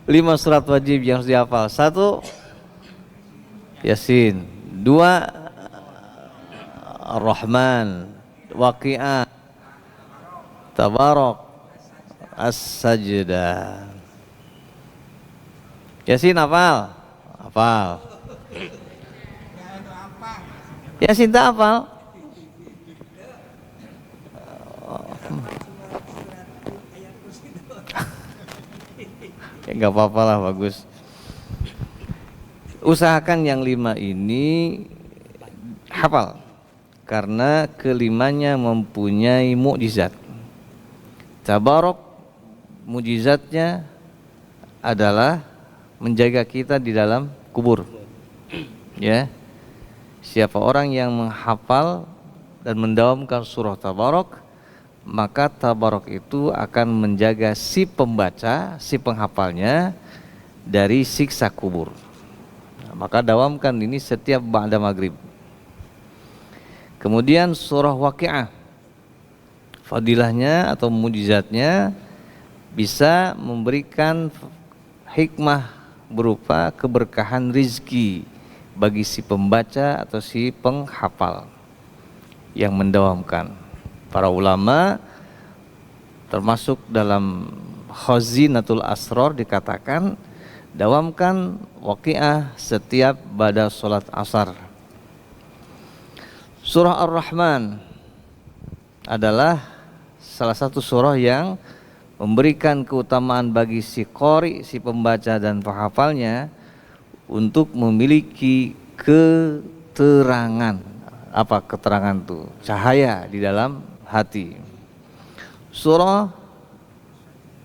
5 surat wajib yang harus dihafal. 1 Yasin, 2 Ar-Rahman, Waqiah, Tabarok, As-Sajdah. Yasin hafal? Hafal. Yasin tak hafal? Ya nggak apa-apa lah, bagus. Usahakan yang 5 ini hafal, karena kelimanya mempunyai mukjizat. Tabarok, mukjizatnya adalah menjaga kita di dalam kubur. Ya, siapa orang yang menghafal dan mendawamkan surah Tabarok, maka Tabarok itu akan menjaga si pembaca, si penghafalnya dari siksa kubur. Maka dawamkan ini setiap ba'da maghrib. Kemudian surah Waqiah, fadilahnya atau mujizatnya bisa memberikan hikmah berupa keberkahan rizki bagi si pembaca atau si penghafal yang mendawamkan. Para ulama termasuk dalam Khazinatul Asrar dikatakan dawamkan Waqiah setiap ba'da salat asar. Surah Ar-Rahman adalah salah satu surah yang memberikan keutamaan bagi si qari, si pembaca dan penghafalnya untuk memiliki keterangan. Apa keterangan itu? Cahaya di dalam hati. Surah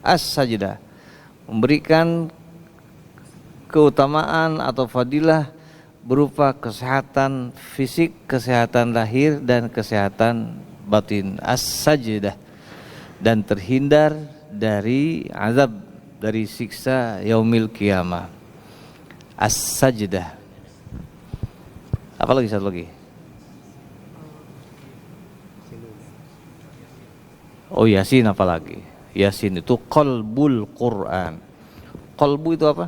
As-Sajdah memberikan keutamaan atau fadilah berupa kesehatan fisik, kesehatan lahir dan kesehatan batin. As-Sajdah, dan terhindar dari azab, dari siksa yaumil qiyamah. As-Sajdah. Apa lagi, satu lagi? Oh, Yasin apa lagi? Yasin itu qalbul Quran. Qalbu itu apa?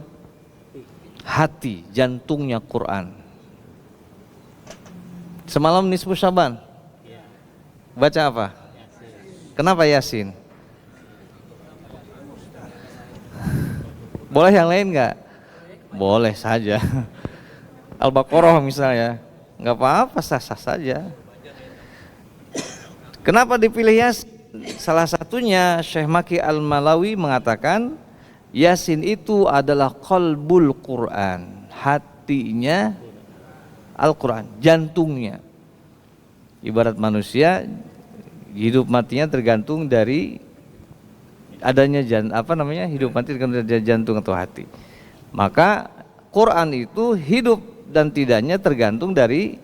Hati, jantungnya Quran. Semalam nisfu Syaban baca apa? Kenapa Yasin? Boleh yang lain nggak? Boleh saja. Al-Baqarah misalnya, nggak apa-apa, sah-sah saja. Kenapa dipilih Yasin? Salah satunya Syekh Maki Al-Malawi mengatakan Yasin itu adalah qalbul Quran, hatinya Al-Quran, jantungnya. Ibarat manusia, hidup matinya tergantung dari adanya hidup mati tergantung dari jantung atau hati. Maka Quran itu hidup dan tidaknya tergantung dari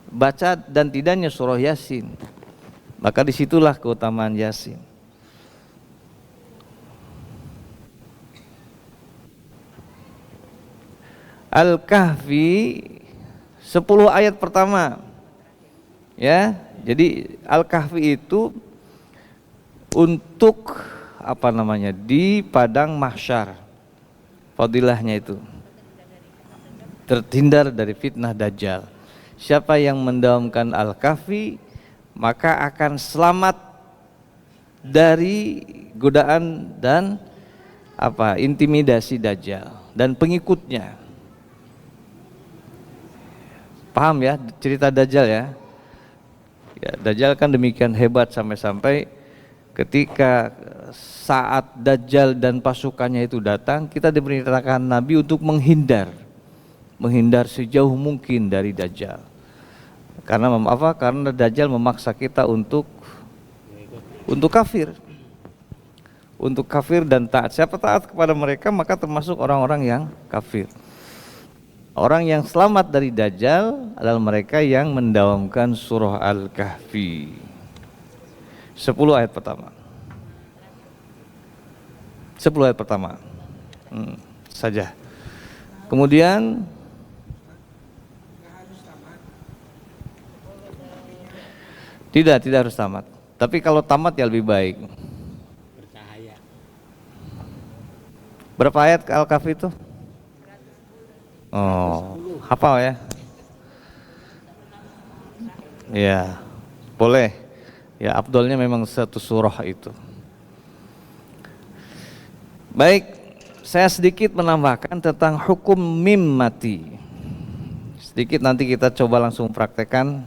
baca dan tidaknya surah Yasin. Maka disitulah keutamaan Yasin. Al-Kahfi 10 ayat pertama. Ya, jadi Al-Kahfi itu untuk di padang mahsyar. Fadilahnya itu terhindar dari fitnah Dajjal. Siapa yang mendawamkan Al-Kahfi maka akan selamat dari godaan dan intimidasi Dajjal dan pengikutnya. Paham ya cerita Dajjal ya? Ya, Dajjal kan demikian hebat sampai-sampai ketika saat Dajjal dan pasukannya itu datang, kita diperintahkan Nabi untuk menghindar sejauh mungkin dari Dajjal. Karena Karena Dajjal memaksa kita untuk kafir. Untuk kafir dan taat. Siapa taat kepada mereka maka termasuk orang-orang yang kafir. Orang yang selamat dari Dajjal adalah mereka yang mendawamkan surah Al-Kahfi. 10 ayat pertama. 10 ayat pertama saja. Kemudian tidak harus tamat. Tapi kalau tamat ya lebih baik. Bercahaya. Berapa ayat Al-Kahfi itu? Oh, hafal ya? Ya, boleh. Ya, afdolnya memang satu surah itu. Baik, saya sedikit menambahkan tentang hukum mim mati. Sedikit nanti kita coba langsung praktekkan.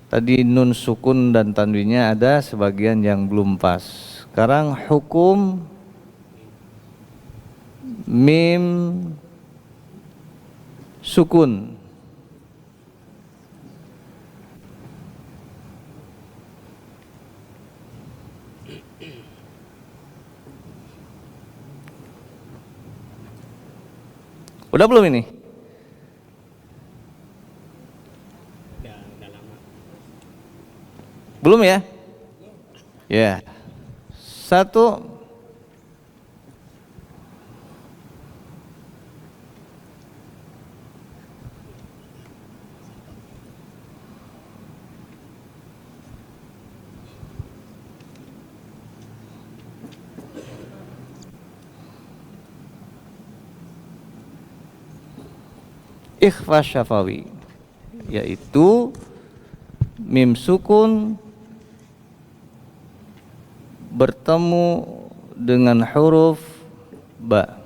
Tadi nun sukun dan tanwinnya ada sebagian yang belum pas. Sekarang hukum mim sukun. Udah belum ini? Udah lama. Belum ya? Ya. Satu. Ikhfa syafawi, yaitu mim sukun bertemu dengan huruf ba.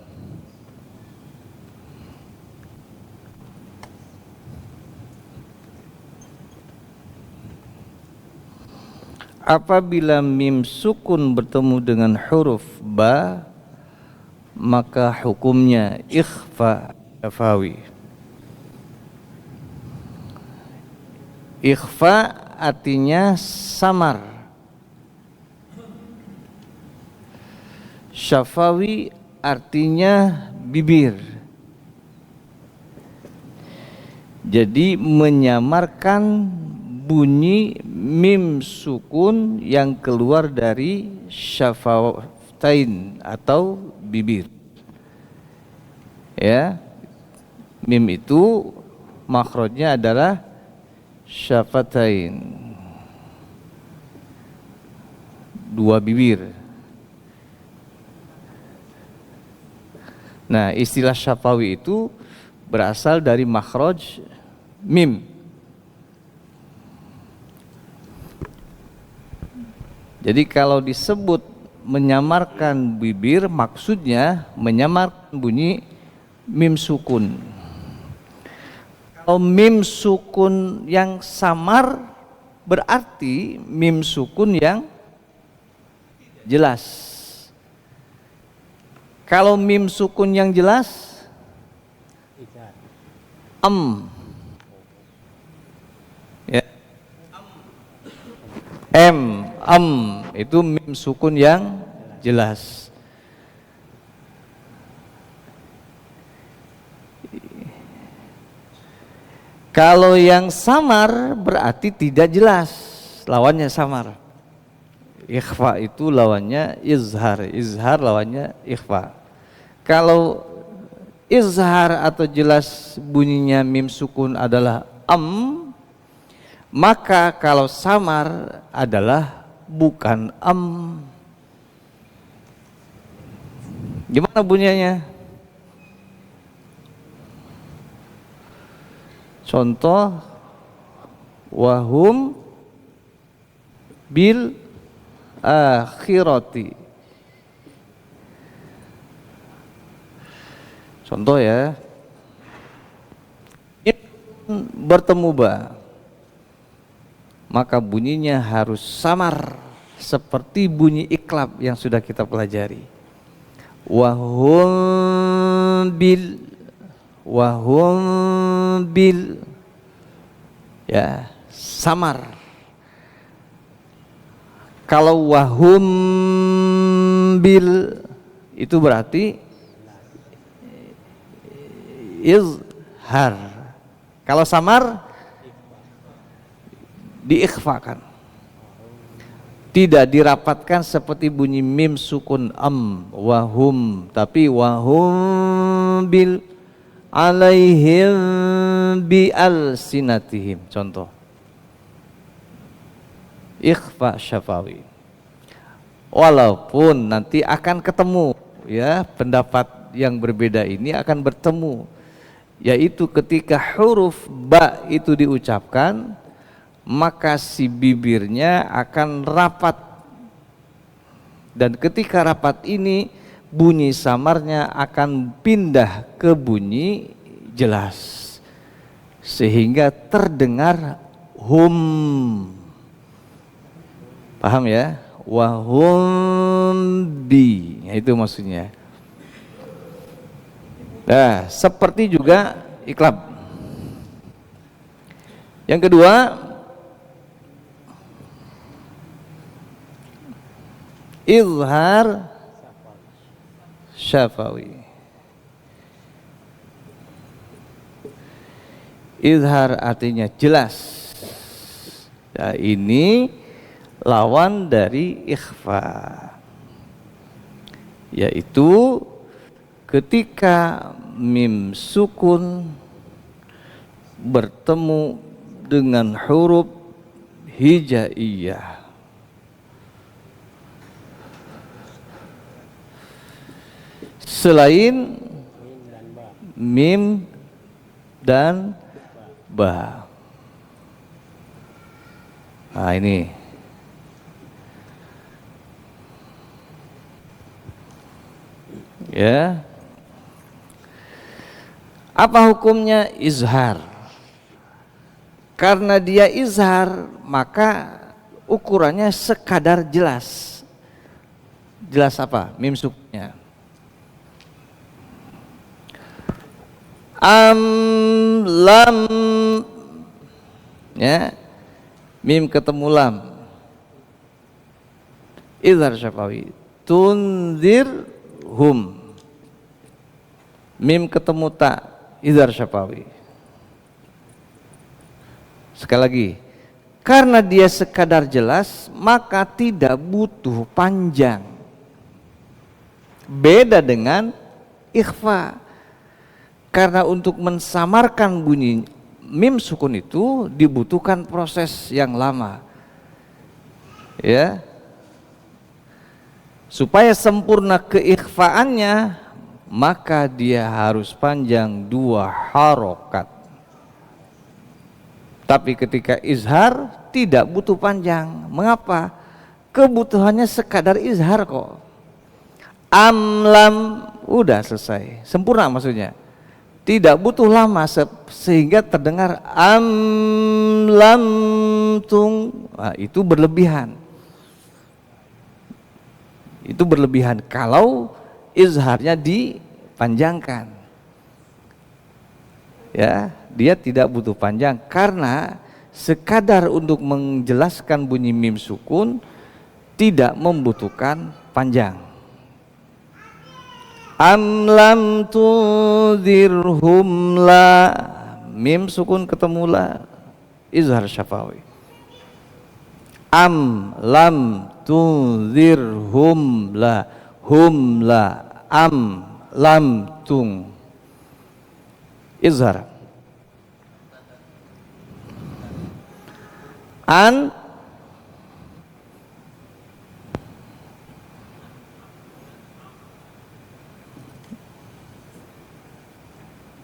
Apabila mim sukun bertemu dengan huruf ba, maka hukumnya ikhfa syafawi. Ikhfa artinya samar. Syafawi artinya bibir. Jadi menyamarkan bunyi mim sukun yang keluar dari syafatain atau bibir. Ya. Mim itu makhrajnya adalah syafatain, dua bibir. Nah, istilah syafawi itu berasal dari makhraj mim. Jadi kalau disebut menyamarkan bibir, maksudnya menyamarkan bunyi mim sukun. Kalau mim sukun yang samar berarti mim sukun yang jelas. Kalau mim sukun yang jelas ya. Itu mim sukun yang jelas. Kalau yang samar berarti tidak jelas, lawannya samar. Ikhfa itu lawannya izhar, izhar lawannya ikhfa. Kalau izhar atau jelas bunyinya mim sukun adalah maka kalau samar adalah bukan Gimana bunyinya? Contoh, wahum bil akhirati. Contoh ya, bertemu ba, maka bunyinya harus samar seperti bunyi iklab yang sudah kita pelajari. Wahum bil, ya, samar. Kalau wahum bil itu berarti izhar. Kalau samar diikhfakan, tidak dirapatkan seperti bunyi mim sukun wahum, tapi wahum bil alaihim bi alsinatihim. Contoh ikhfa syafawi, walaupun nanti akan ketemu ya pendapat yang berbeda ini akan bertemu, yaitu ketika huruf ba itu diucapkan maka si bibirnya akan rapat, dan ketika rapat ini bunyi samarnya akan pindah ke bunyi jelas sehingga terdengar hum. Paham ya? Wahum bi, ya, itu maksudnya. Nah, seperti juga iklab. Yang kedua, izhar syafawi. Izhar artinya jelas. Ya, ini lawan dari ikhfa, yaitu ketika mim sukun bertemu dengan huruf hijaiyah. Selain mim dan ba. Nah, ini ya. Apa hukumnya izhar? Karena dia izhar, maka ukurannya sekadar jelas. Jelas apa? Mim suknya. Lam, ya, mim ketemu lam, izhar syafawi. Tunzir hum, mim ketemu ta, izhar syafawi. Sekali lagi, karena dia sekadar jelas maka tidak butuh panjang. Beda dengan ikhfa. Karena untuk mensamarkan bunyi mim sukun itu dibutuhkan proses yang lama, ya, supaya sempurna keikhfaannya maka dia harus panjang 2 harokat. Tapi ketika izhar tidak butuh panjang. Mengapa? Kebutuhannya sekadar izhar kok. Amlam, udah selesai, sempurna maksudnya. Tidak butuh lama sehingga terdengar lam tung. Nah, itu berlebihan. Itu berlebihan kalau izharnya dipanjangkan. Ya, dia tidak butuh panjang karena sekadar untuk menjelaskan bunyi mim sukun tidak membutuhkan panjang. Am lam tunzirhum la, mim sukun ketemu la, izhar syafawi. Am lam tunzirhum la, hum la, am lam tung, izhar. An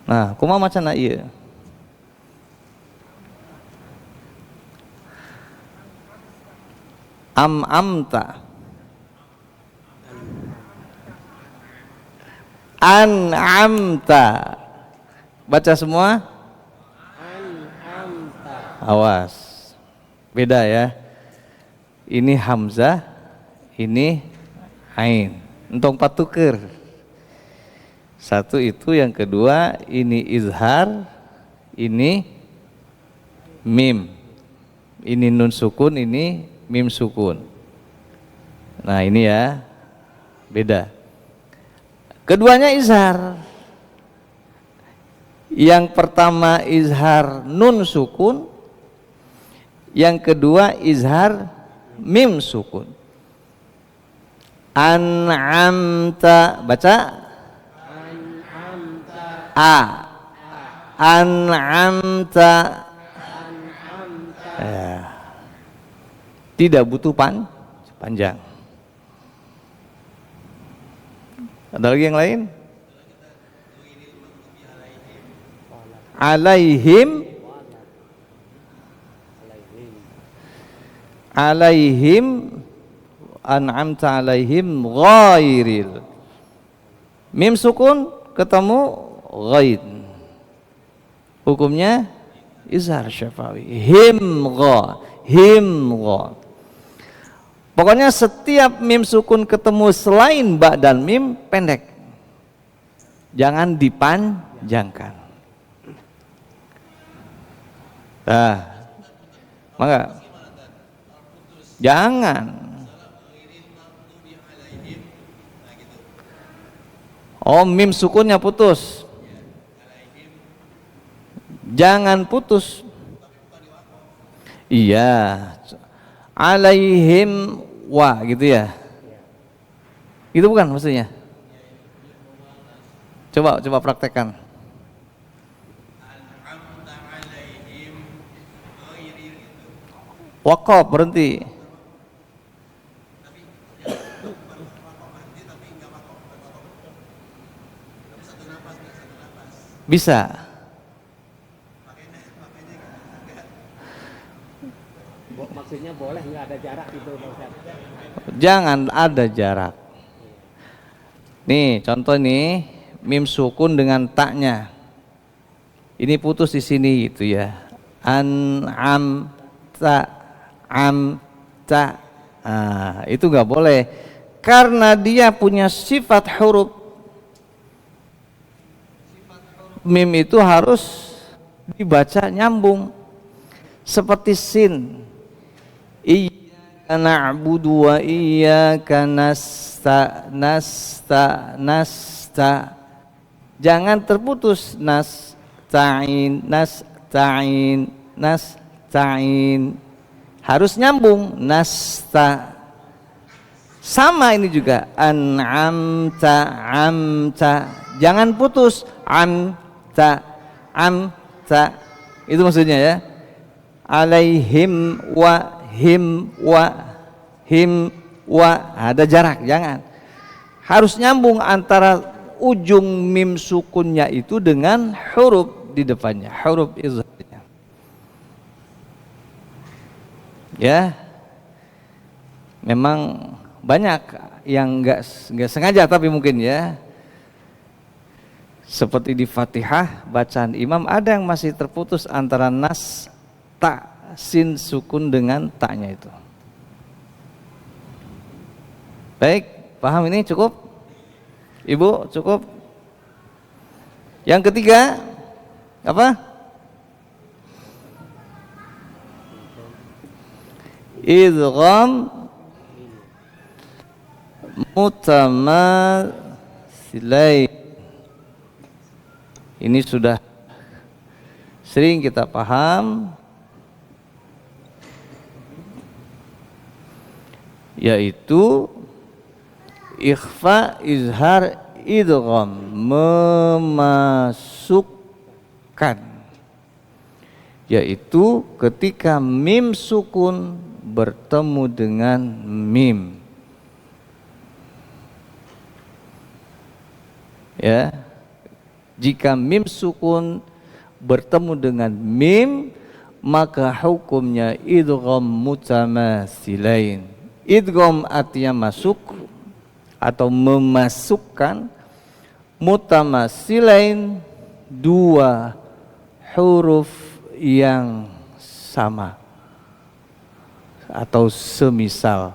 nah, kumaha macana ieu? Amta, an'amta. Baca semua. Awas, beda ya. Ini hamzah, ini ain. Entong patuker. Satu itu, yang kedua ini izhar, ini mim, ini nun sukun, ini mim sukun. Nah ini ya, beda. Keduanya izhar. Yang pertama izhar nun sukun, yang kedua izhar mim sukun. An'amta, baca a, an'amta, ya. Tidak butuh panjang. Ada lagi yang lain? Alaihim, alaihim, an'amta alaihim ghairil. Mim sukun ketemu ghaid. Hukumnya izhar syafawi. Himgha, himgha. Pokoknya setiap mim sukun ketemu selain ba dan mim pendek. Jangan dipanjangkan. Nah, maka jangan. Oh, mim sukunnya putus. Jangan putus. Iya. Alaihim wa gitu ya. Itu bukan maksudnya. Coba praktekkan. Waqaf berhenti. Bisa. Maksudnya boleh nggak ada jarak gitu Pak Ustaz? Jangan ada jarak. Nih contoh nih, mim sukun dengan taknya. Ini putus di sini gitu ya. An-am ta am ta. Nah, itu nggak boleh karena dia punya sifat huruf. Mim itu harus dibaca nyambung seperti sin. Iyyaka na'budu wa iyyaka nasta. Jangan terputus nasta'in. Harus nyambung nasta. Sama ini juga amta. Jangan putus amta. Itu maksudnya ya. Alaihim wa him wa ada jarak, jangan. Harus nyambung antara ujung mim sukunnya itu dengan huruf di depannya, huruf izharnya. Ya. Memang banyak yang enggak sengaja tapi mungkin ya. Seperti di Fatihah bacaan imam ada yang masih terputus antara nas ta sin sukun dengan taknya itu. Baik, paham ini cukup? Ibu cukup? Yang ketiga apa? Idgham mutamatsilain. Ini sudah sering kita paham, yaitu ikhfa, izhar, idgham, memasukkan, yaitu ketika mim sukun bertemu dengan mim, ya. Jika mim sukun bertemu dengan mim, maka hukumnya idgham mutamatsilain. Idgham artinya masuk atau memasukkan, mutamatsilain dua huruf yang sama atau semisal,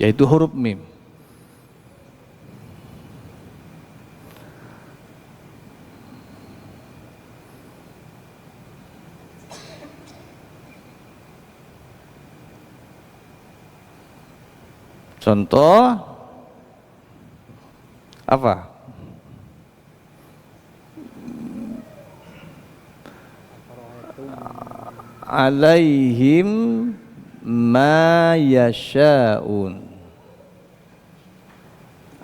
yaitu huruf mim. Contoh apa? Alaihim ma yasha'un.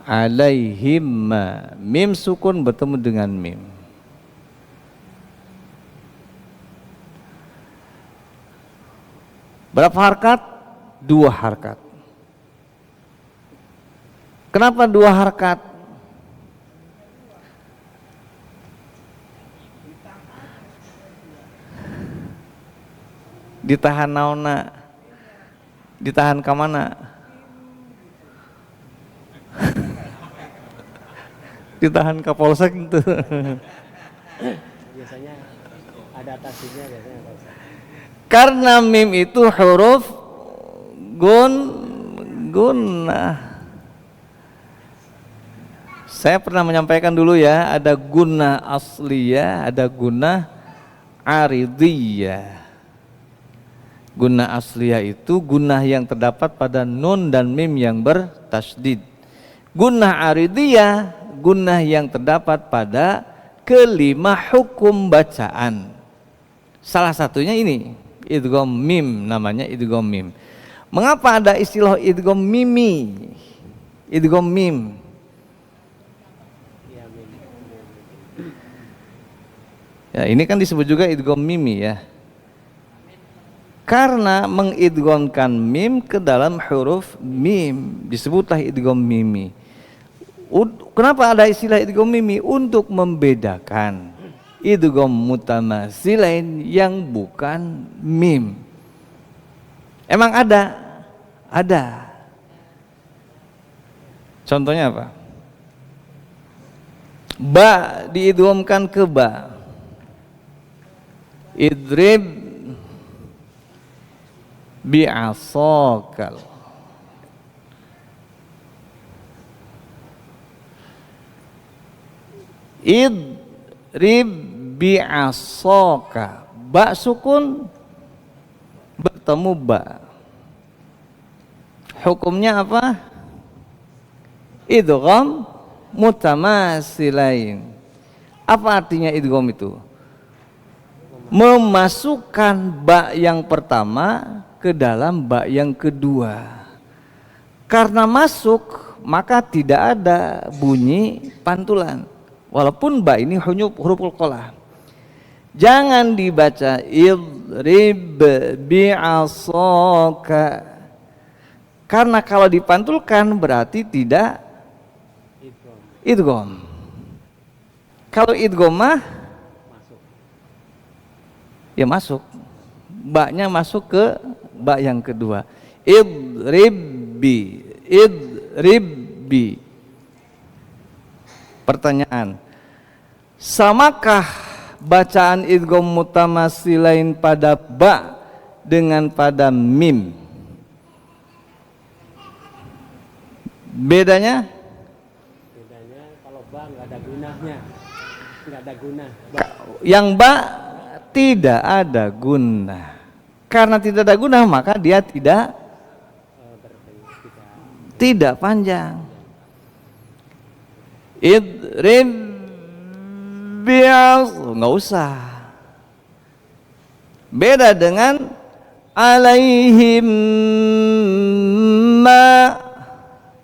Alaihim ma. Mim sukun bertemu dengan mim. Berapa harkat? 2 harkat. Kenapa 2 harkat? Ditahan naona? Ditahan ka mana? Ditahan ke polsek itu. Biasanya ada taksinya biasanya Pak Ustaz. Karena mim itu huruf gunnah. Saya pernah menyampaikan dulu ya, ada gunnah asliyah, ada gunnah aridiyah. Gunnah asliyah itu gunnah yang terdapat pada nun dan mim yang bertasydid. Gunnah aridiyah, gunnah yang terdapat pada kelima hukum bacaan. Salah satunya ini, idgham mim, namanya idgham mim. Mengapa ada istilah idgham mimi? Idgham mim. Ya, ini kan disebut juga idgham mimi ya. Karena mengidghamkan mim ke dalam huruf mim, disebutlah idgham mimi. Kenapa ada istilah idgham mimi? Untuk membedakan idgham mutamatsilain yang bukan mim. Emang ada? Ada. Contohnya apa? Ba diidghamkan ke ba. Idrib bi'asakal. Idrib bi'asaka. Ba sukun bertemu ba. Hukumnya apa? Idgham mutamatsilain. Apa artinya idgham itu? Memasukkan ba yang pertama ke dalam ba yang kedua. Karena masuk, maka tidak ada bunyi pantulan. Walaupun ba ini huruf qalqalah. Jangan dibaca idrib bi'asaka. Karena kalau dipantulkan berarti tidak idgham. Kalau idgham mah ya masuk, ba-nya masuk ke ba yang kedua. Idribbi, idribbi. Pertanyaan, samakah bacaan idgham mutamatsilain pada ba dengan pada mim? Bedanya? Bedanya kalau ba nggak ada gunanya, nggak ada guna. Yang ba tidak ada guna. Karena tidak ada guna maka dia tidak panjang. Idrib bi'as, nggak usah. Beda dengan alaihim ma,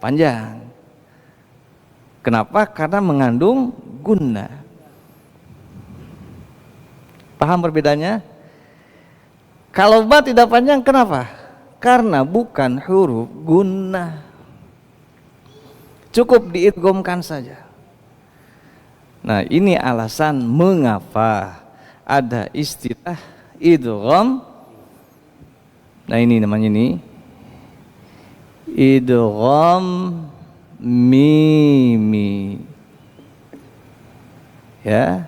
panjang. Kenapa? Karena mengandung guna. Paham perbedaannya? Kalau ba tidak panjang, kenapa? Karena bukan huruf gunnah. Cukup diidghamkan saja. Nah, ini alasan mengapa ada istilah idgham. Nah, ini namanya ini idgham mimi. Ya.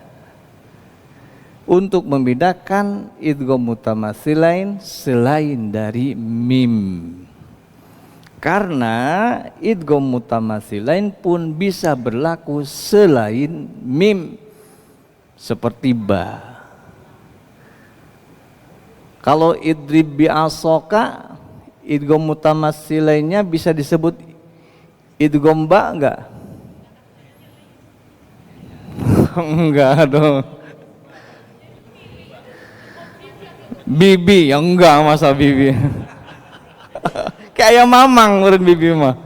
Untuk membedakan idgham mutamatsilain selain dari mim. Karena idgham mutamatsilain pun bisa berlaku selain mim, seperti ba. Kalau idrib bi'asaka, idgham mutamatsilainnya bisa disebut idgham ba enggak? Enggak dong. Bibi, ya enggak, masa bibi. Kayak mamang menurut bibi mah.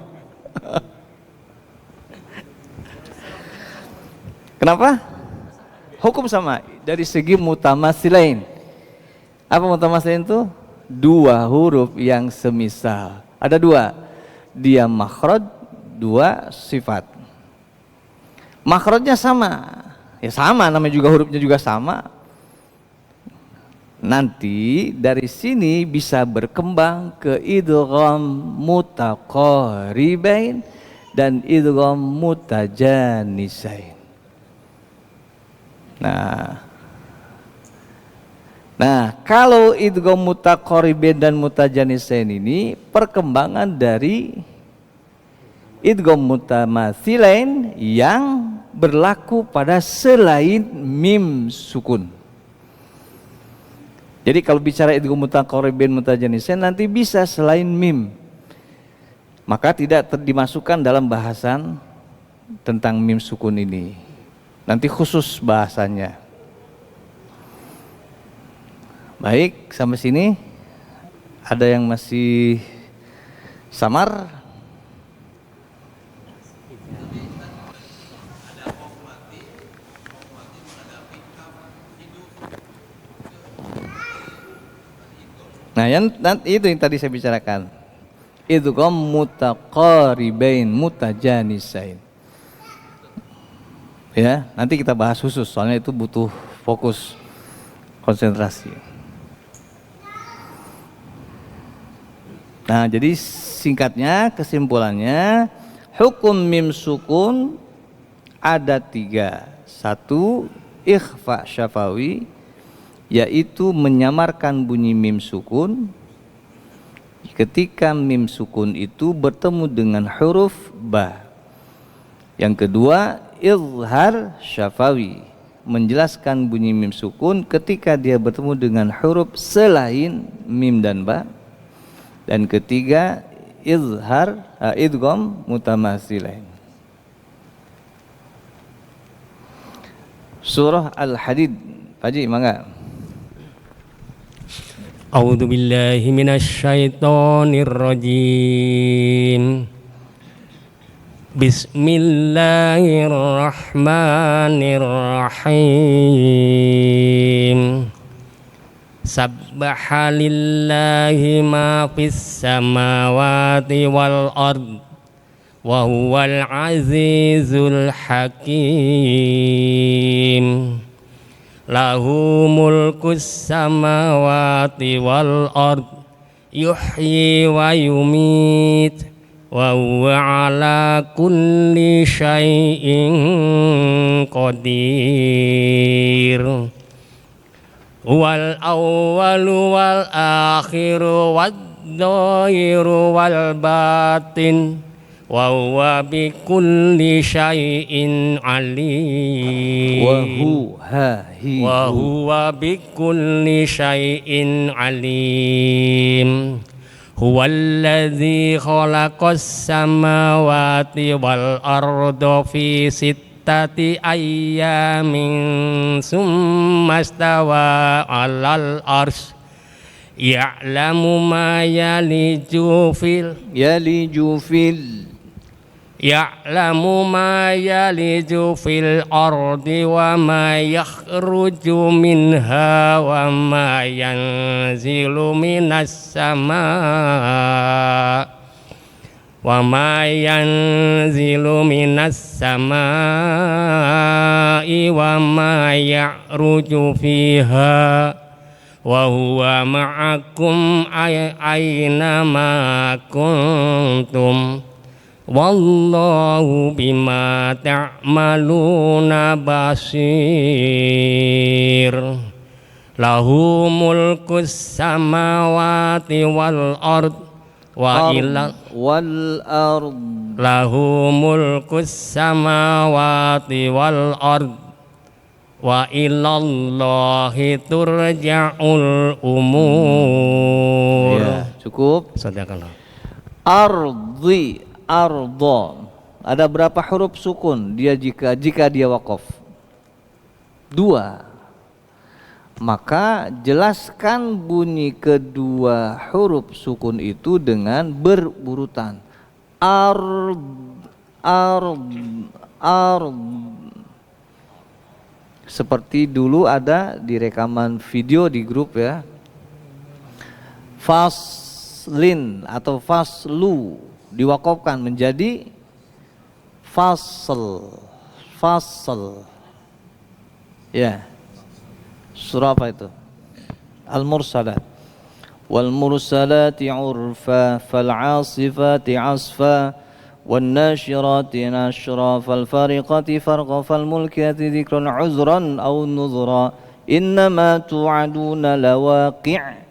Kenapa? Hukum sama dari segi mutamatsilain. Apa mutamatsilain itu? Dua huruf yang semisal. Ada dua. Dia makhraj, dua sifat. Makhrajnya sama, ya sama, namanya juga hurufnya juga sama. Nanti dari sini bisa berkembang ke idgham mutaqaribain dan idgham mutajanisain. Nah, kalau idgham mutaqaribain dan mutajanisain ini perkembangan dari idgham mutamatsilain yang berlaku pada selain mim sukun. Jadi kalau bicara idgham mutaqaribain mutajanisain nanti bisa selain mim. Maka tidak dimasukkan dalam bahasan tentang mim sukun ini. Nanti khusus bahasanya. Baik, sampai sini ada yang masih samar? Nah, itu yang tadi saya bicarakan. Idgham mutaqaribain mutajanisain. Ya, nanti kita bahas khusus soalnya itu butuh fokus konsentrasi. Nah, jadi singkatnya kesimpulannya hukum mim sukun ada 3. 1, ikhfa syafawi, yaitu menyamarkan bunyi mim sukun ketika mim sukun itu bertemu dengan huruf ba. Yang kedua, izhar syafawi, menjelaskan bunyi mim sukun ketika dia bertemu dengan huruf selain mim dan ba. Dan ketiga, idgham mutamatsilain. Surah Al-Hadid, Pak Haji, mangga. A'udzu billahi minasyaitonir rajim. Bismillahirrahmanirrahim. Sabbaha lillahi ma fis samawati wal ard wa huwal azizul hakim. Lahu mulkus samawati wal ard yuhyi wa yumit wa huwa ala kulli syai'in qadir. Wal awwalu wal akhiru wad dhahiru wal batin wa huwa bi kulli syai'in alim. Wa huwa bi kulli syai'in alim. Huwallazi khalaqas samawati wal arda fi sittati ayyamin summa stawa 'alal arsy ya'lamu ma yaliju fil ardi wa ma yakhruju minha wa ma yanzilu minas samaa wa ma ya'ruju fiha wa huwa ma'akum aina ma kuntum wallahu bima ta'maluna basir. Lahu mulkus samawati wal ard lahu mulkus samawati wal ard wa ilallahi turja'ul umur. Ya, cukup. Sadaqallah. Ardo. Ada berapa huruf sukun dia jika dia waqaf? 2. Maka jelaskan bunyi kedua huruf sukun itu dengan berurutan. Seperti dulu ada di rekaman video di grup ya. Faslin atau faslu diwakafkan menjadi fasl, fasl. Ya. Surah apa itu? Al-Mursalat. Wal mursalati urfa fal 'asifati 'asfa wan nashirati nashra fal fariqati farqa fal mulkiyati dzikran 'uzran aw nuzra innama tu'aduna lawaqi'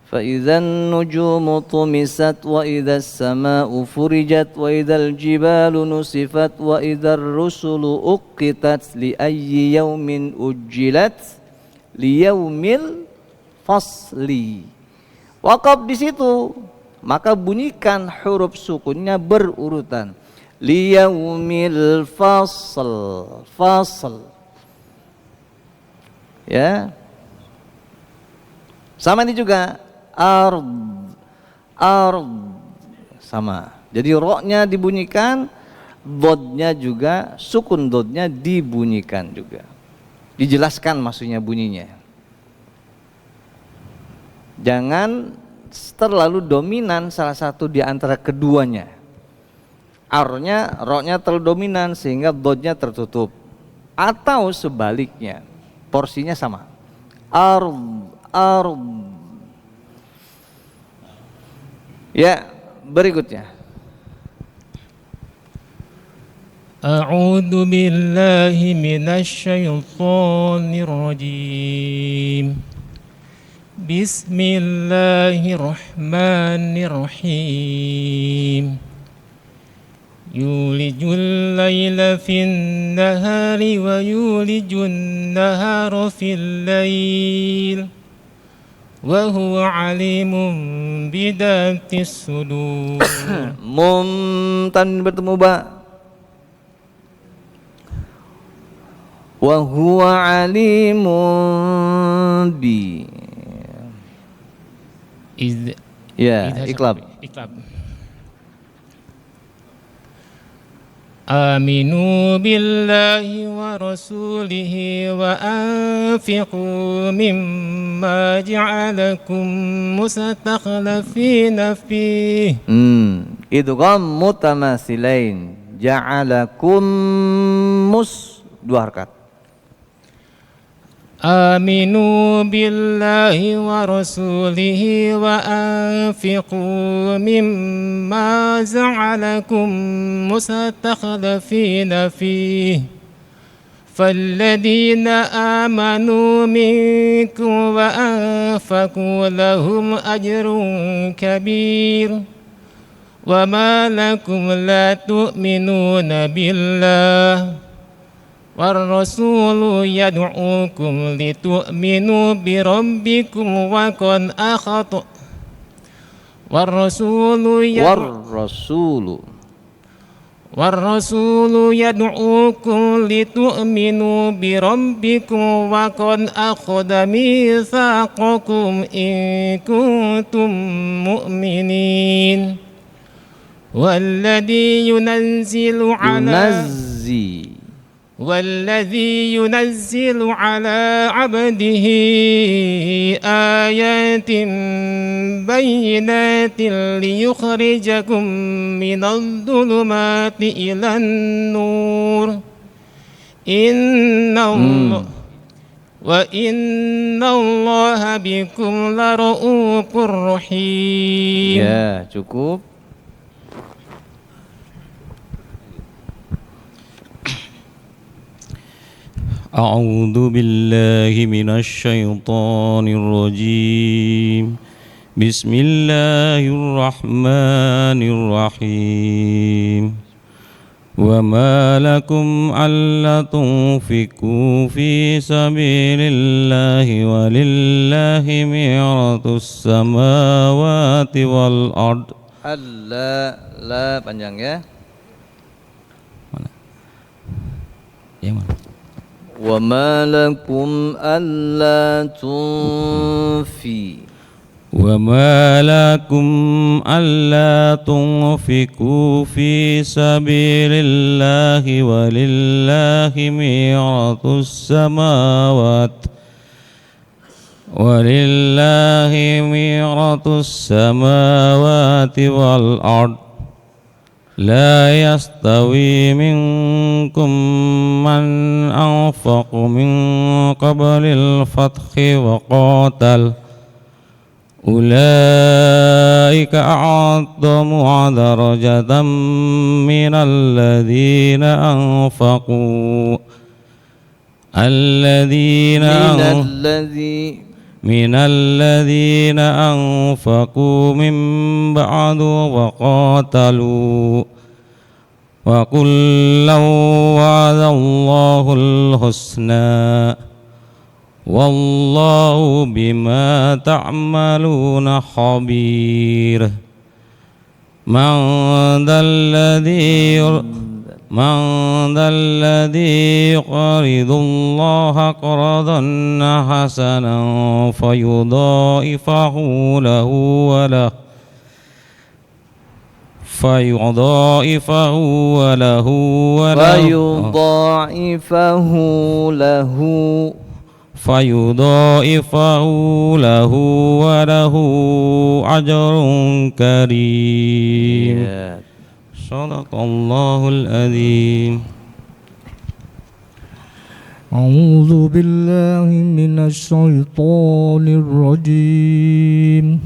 فإذا النجوم طمست وإذا السماء فرجت وإذا الجبال نسفت وإذا الرسل أقتت لأي يوم أجلت ليوم الفصل. Waqaf di situ, maka bunyikan huruf sukunnya berurutan. Liyaumil fasl, fasl. Ya. Sama ini juga ard, sama. Jadi ro-nya dibunyikan, dodnya juga, sukun dodnya dibunyikan juga. Dijelaskan maksudnya bunyinya. Jangan terlalu dominan salah satu di antara keduanya. Ro-nya terlalu dominan sehingga dodnya tertutup. Atau sebaliknya, porsinya sama. Ard. Ya, berikutnya. A'udzu billahi minasy syaithanir rajim. Bismillahirrahmanirrahim. Yulijul laila fin nahari wa yulijun nahara fil lail. Wa huwa alimun bidatis sudur. Tan bertemu ba. Wa huwa alimun bi. Ya, iklab. Aminu billahi wa rasulihi wa anfiqu mimma ja'alakum mustakhlafina fihi. Idgham mutamasilain. Ja'alakum dua harakat. Aminu billahi wa rasulihi wa anfiqu mimma ja'alakum mustakhlafina fihi. فالذين آمنوا منكم وأنفقوا لهم أجر كبير وما لكم لا تؤمنون بالله والرسول يدعوكم لتؤمنوا بربكم وقد أخذ والرسول يدعوكم لتؤمنوا بربكم وقد أخذ ميثاقكم إن كنتم مؤمنين والذي ينزل على عبده آيات بينات ليخرجكم من الظلمات إلى النور وإن الله بكم لرؤوف رحيم. Ya, cukup. أعوذ بالله من الشيطان الرجيم بسم الله الرحمن الرحيم وما لكم ألا تنفقوا في سبيل الله ولله ميراث السماوات والأرض. La panjang ya. Mana? Yang mana? وما لكم ألا تنفقوا في سبيل الله ولله ميراث السماوات والأرض لا يستوي منكم من أنفق من قبل الفتح وقاتل أولئك أعظم درجة من الذين أنفقوا من الذين أنفقوا من بعد وقاتلوا وكلا وعد الله الحسنى والله بما تعملون خبير من ذا الذي يقرض الله قرضا حسنا فيضاعفه له وله أجر كريم. صدق الله العظيم. أعوذ بالله من الشيطان الرجيم.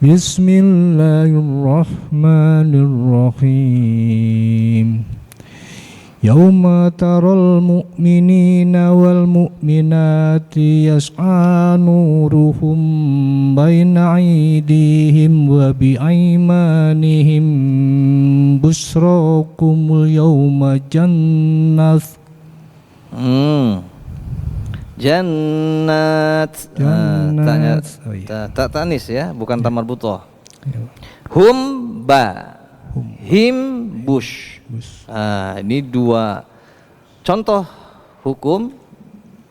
بسم الله الرحمن الرحيم. يوم ترى المؤمنين والمؤمنات يسعى نورهم بين أيديهم وبأيمانهم بشراكم اليوم جنات tak tanis ya, bukan tamar butoh. Hum ba him bush. Ini dua contoh hukum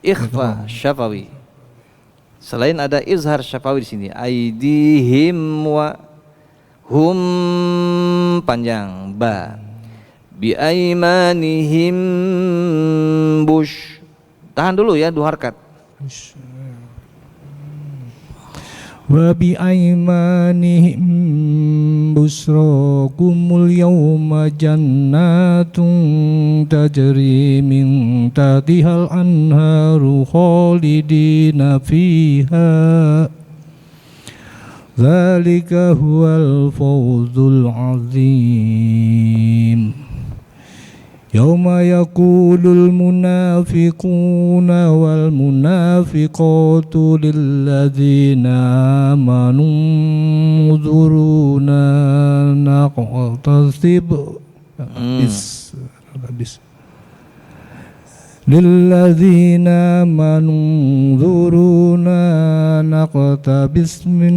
ikhfa syafawi. Selain ada izhar syafawi di sini, aidihim wa hum panjang ba, bi aimanihim bush. Tahan dulu ya, dua harkat. Wa bi aimanihim busrakumul yawma jannatun tajri min tahtihal anharu khalidina fiha dzalika huwal fawzul azim. Yawma yaqulul munafiquna wal munafiqatu lilladzina amanu unzuruna naqtasib lilladzina amanu unzuruna naqtabis min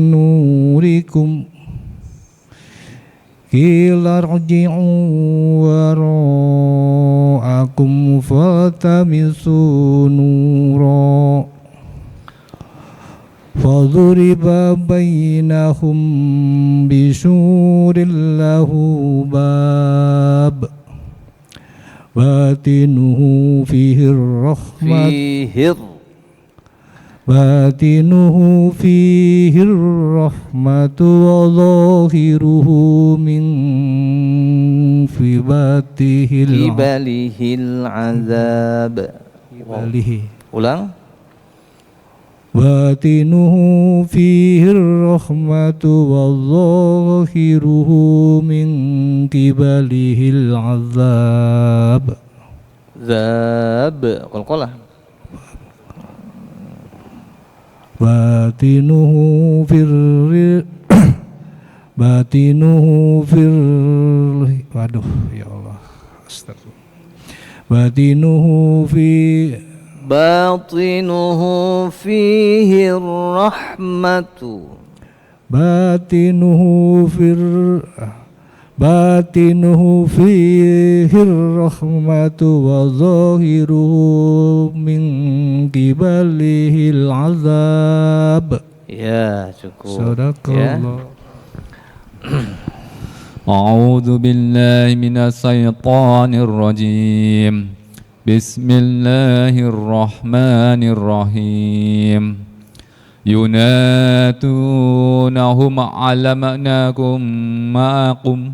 nurikum Qila rji'u wara'akum fatamisu nura faduriba bainahum bisurin lahu bab batinuhu fihi rahmat batinuhu fihi rahmatu wa zahiruhu min fibatihil azab. Ulang. Batinuhu fihi rahmatu wa zahiruhu min kibalihil azab. Zab qalqalah. Batinuhu waduh ya Allah astagfirullah. Batinuhu fihi rahmatu batinuhu fihi rahmatu wa zahiruhu min kibalihil azab. Ya, cukup. Sadaqallah. A'udzu billahi minas syaitonir rajim. Bismillahirrahmanirrahim. ينادونهم علمناكم معكم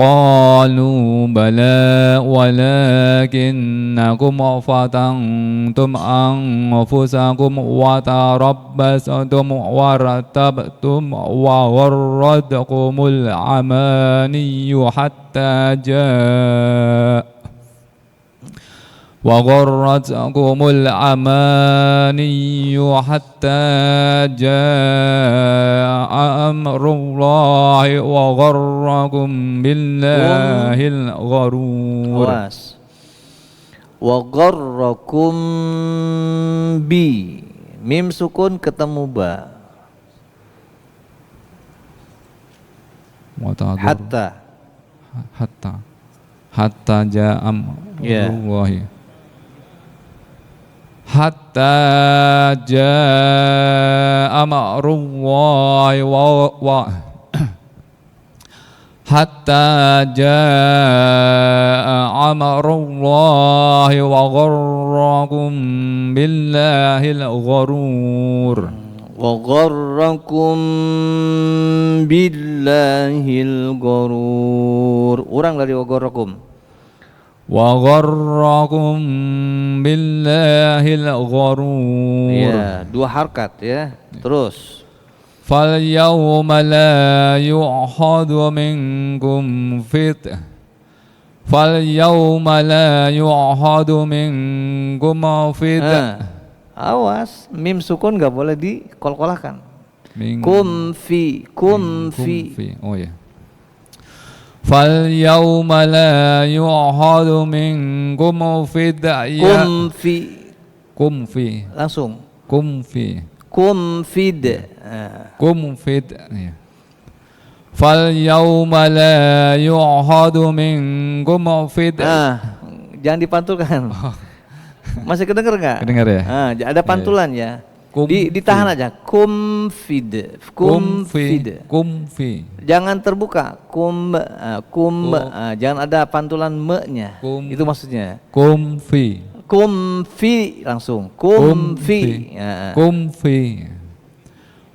قالوا بلى ولكنكم فتنتم أنفسكم وتربصتم وارتبتم وغرتكم الأماني حتى جاء وغرتكم الأماني حتى جاء أمر الله وغركم بالله الغرور. Awas. Wa gharrakum bi. Mim sukun ketemu ba. Hatta. Hatta jaa Ya. amrullahi. Hatta jaa amrullahi wa hatta jaa amrullahi wa gharrakum billahil gharur. Wa gharrakum billahil gharur. Urang dari wa gharrakum. Wa gharrakum billahil gharur. Ya, dua harkat ya. Terus. Fal yawma la yu'khadhu minkum Fal yawma la yu'khadhu minkum Awas, mim sukun nggak boleh dikolkolahkan. Minkum Kum fi. Oh ya. Fal yawma la yu'khadhu minkum Kum fi. Langsung. Kum fid. Ya. Fal yawma la yu'khadhu minkum Jangan dipantulkan. Masih kedenger nggak? Kedengar ya? Ada pantulan ya. Ditahan aja. Kum fid. Jangan terbuka. Jangan ada pantulan me-nya. Itu maksudnya. Kum fi langsung. Kum fi.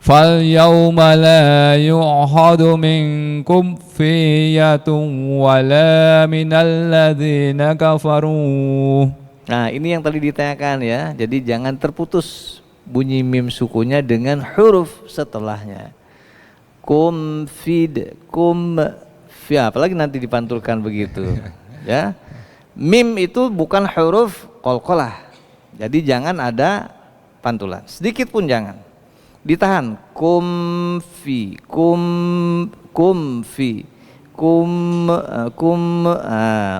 Fal yawma la yu'khadhu minkum fiyatun wala minal ladzina kafaru. Nah, ini yang tadi ditanyakan ya. Jadi jangan terputus bunyi mim sukunya dengan huruf setelahnya. Kum fi, apalagi nanti dipantulkan begitu. Ya. Mim itu bukan huruf qalqalah. Jadi jangan ada pantulan. Sedikit pun jangan. Ditahan.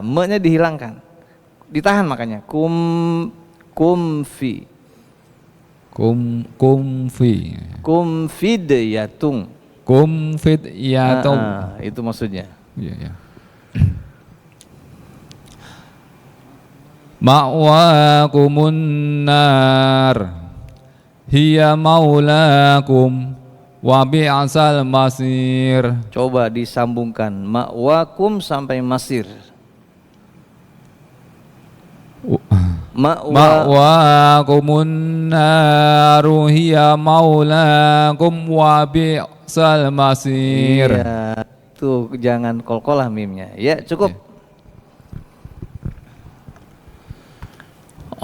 Me-nya dihilangkan. Ditahan makanya. Kumfi. Kumfidyatung. Itu maksudnya. Iya. Ma'wakumun nar hiya maulakum wa bi'sal masir. Coba disambungkan ma'wakum sampai masir. Ma'wakumun naru hiya maulakum wa bi'sal masir. Iya, tuh jangan kolkolah mimnya. Ya, cukup.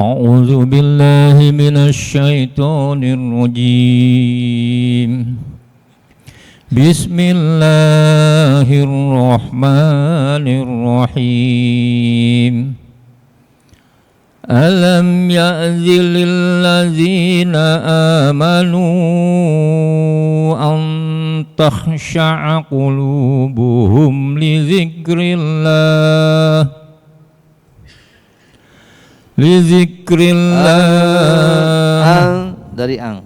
A'udzu billahi minasy syaithanir rajim. Bismillahirrahmanirrahim. Alam ya'zil lilladzina amanu an takhsha'a qulubuhum li dzikrillah Dari ang.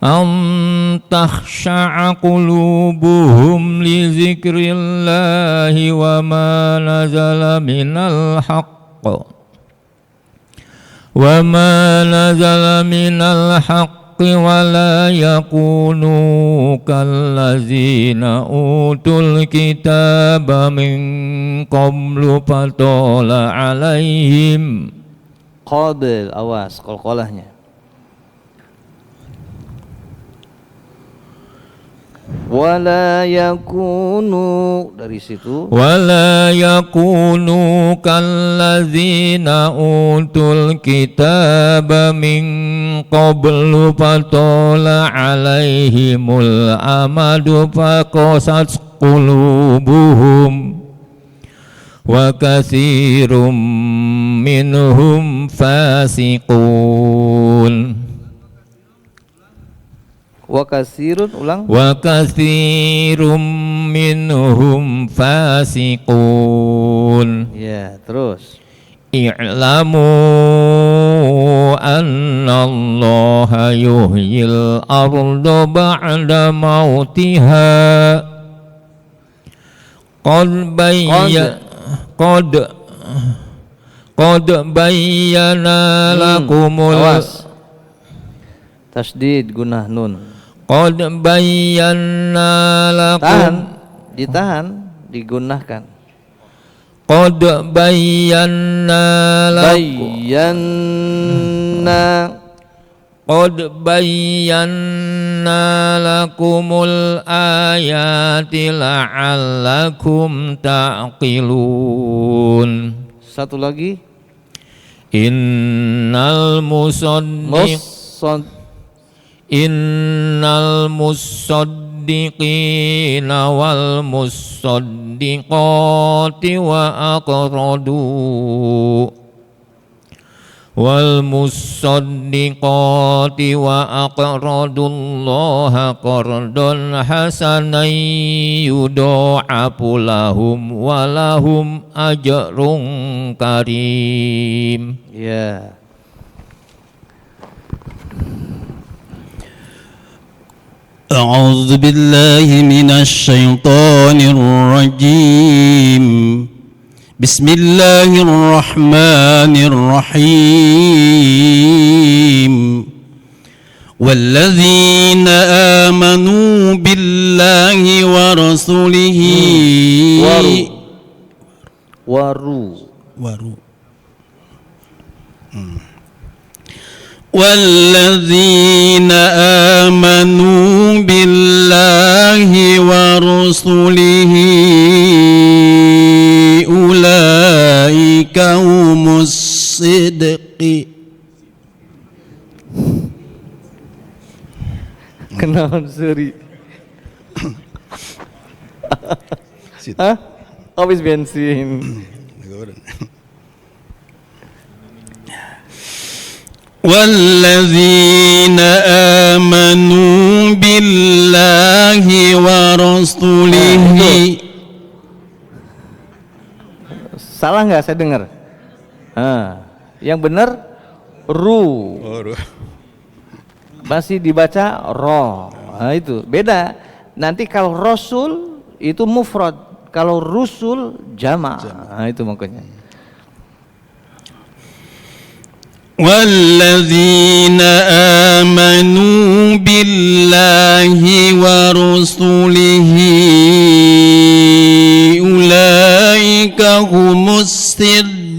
An takhsha'a qulubuhum li dzikrillahi wa ma nazala minal haqq wa la yakunu kallazina utul kitaba min qablu fatala alaihim. Qabl, awas qalqalahnya. wala yakunu, dari situ ولا يكونوا كالذين أوتوا الكتاب من قبل فطال عليهم الأمد فقست قلوبهم وكثير منهم فاسقون. wa katsirun, ulang, وكثير منهم فاسقون. ya, terus اعلموا أن الله يحيي الأرض بعد موتها قد بينا لكم awas, tasdid gunah nun, قد بينا tahan, لكم ditahan, digunahkan, قد بينا لكم bayyana, قد بينا لكم الآيات لعلكم تعقلون. satu lagi, Innal musaddiqina wal musaddiqati wa aqradu Allaha qardan hasanan yudha'afu lahum wa lahum ajrun karim. ya. أعوذ بالله من الشيطان الرجيم. بسم الله الرحمن الرحيم. والذين آمنوا بالله ورسله والذين آمنوا بالله ورسله أولئك هم الصديقون. Kenaon seri? Hah? Habis bensin. والذين آمنوا بالله ورسوله. Salah nggak saya dengar? Yang benar ru. Masih dibaca roh. Nah, itu beda. Nanti kalau rasul itu mufrad, kalau rusul jama'. Nah, itu makanya. والذين آمنوا بالله ورسله أولئك هم الصديقون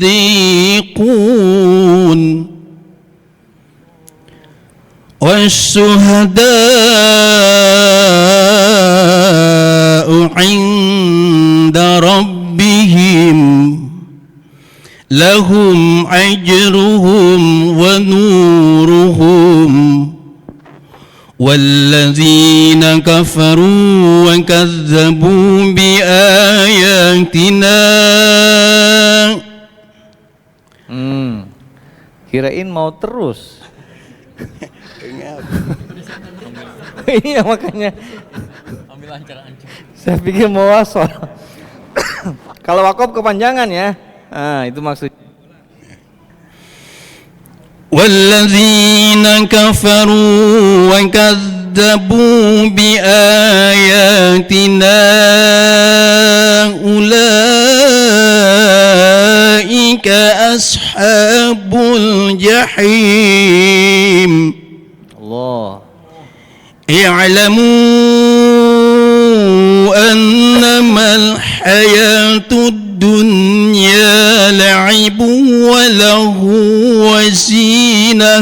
والشهداء عند ربهم لهم أجرهم ونورهم والذين كفروا وكذبوا بآياتنا. Kirain mau terus. Iya makanya. Saya pikir mau wasol. Kalau wakaf kepanjangan ya. Itu maksudnya. والذين كفروا وكذبوا بآياتنا أولئك أصحاب الجحيم. Allah. اعلموا أنما الحياة الدنيا لعب وله وزينة.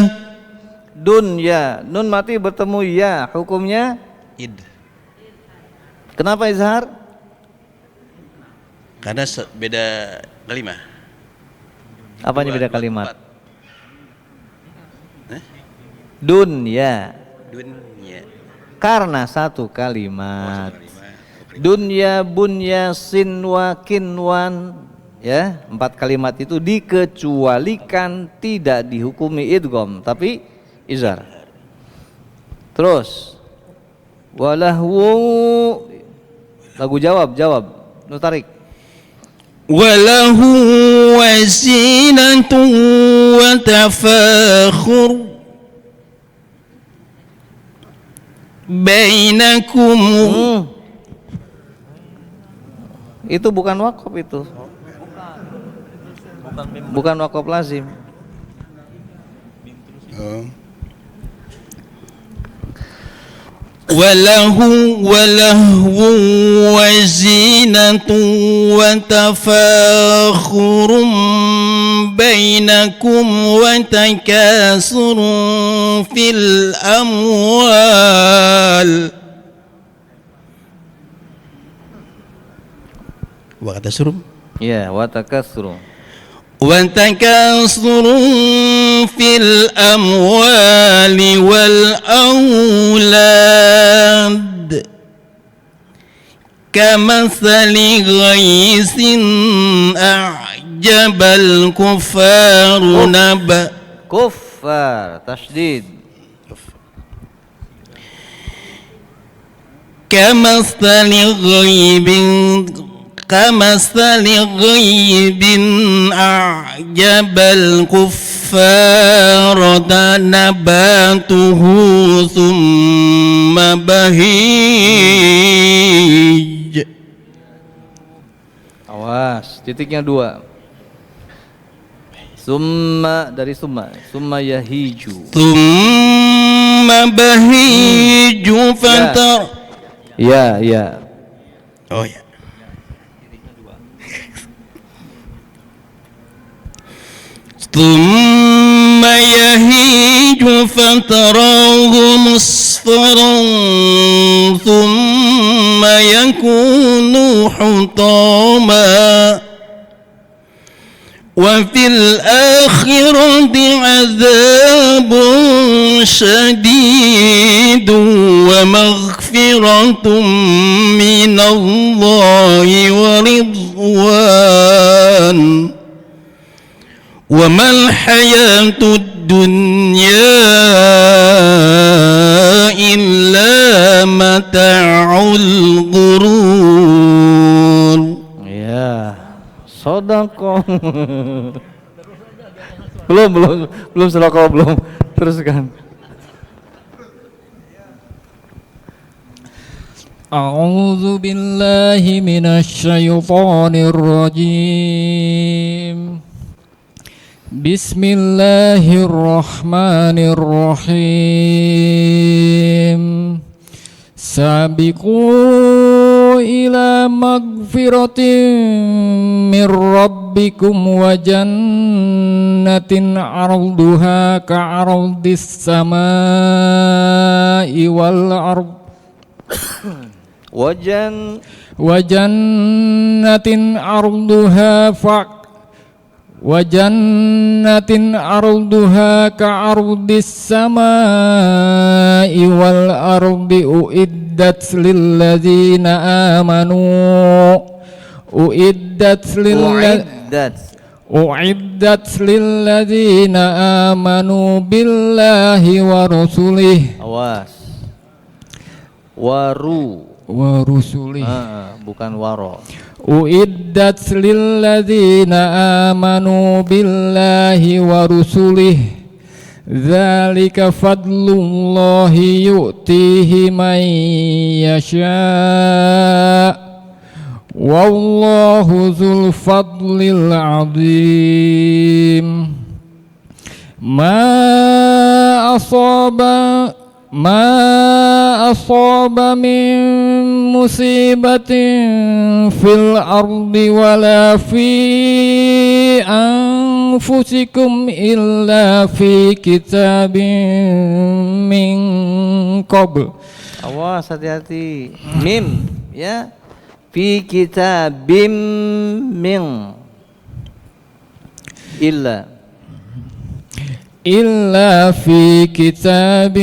Dunya, nun mati bertemu ya, hukumnya Kenapa izhar? Karena beda kalimat. Apanya beda kalimat? Empat. Dunya. Dunya. Karena satu kalimat. Dunya, bunya, sinwa, kinwan. Ya, 4 kalimat itu dikecualikan tidak dihukumi idgham, tapi izhar. Terus walahu, lagu jawab, nu tarik. Walahu wazinatun wa tafakhur bainakum. Itu bukan wakaf itu. Bukan wakaf lazim. Walahu wazinatun wa tafakhurum bainakum wa takasurun fil amwal wa takasurun Ya, wa takatsuru. وتكاثر في الأموال والأولاد كمثل غيث أعجب الكفار Kuffar, tasydid. كمثل غيب أعجب الكفار نباته ثم بهيج. Awas, titiknya 2. Summa, dari summa yahiju. ثم بهيج فتر. Ya. Oh ya. ثم يهيج فتراه مصفرا ثم يكون حطاما وفي الآخرة عذاب شديد ومغفرة من الله ورضوان وما الحياة الدنيا إلا متاع الغرور. Ya, sodako. belum sodako belum. Teruskan. A'udzu billahi minasy syaithanir rajim. Bismillahirrahmanirrahim. Sabiqu ila magfiratin min rabbikum wa jannatin arduha ka'ardis samai wal ard wa jannatin arduha ka'ardis samai wal ardi uiddat lilladzina amanu billahi wa rusulih. Awas. Waru. Wa rusulih. Bukan waro. Uiddat lilladzina amanu billahi wa rusulih. Dzalika fadlullahi yu'tihi man yasha. Wallahu dzul fadlil azim. Ma asaba min musibatin fil ardi wala fi anfusikum illa fi kitabin min qabl. Awas, hati-hati. Mim ya. Fi kitabim min illa fi kitabim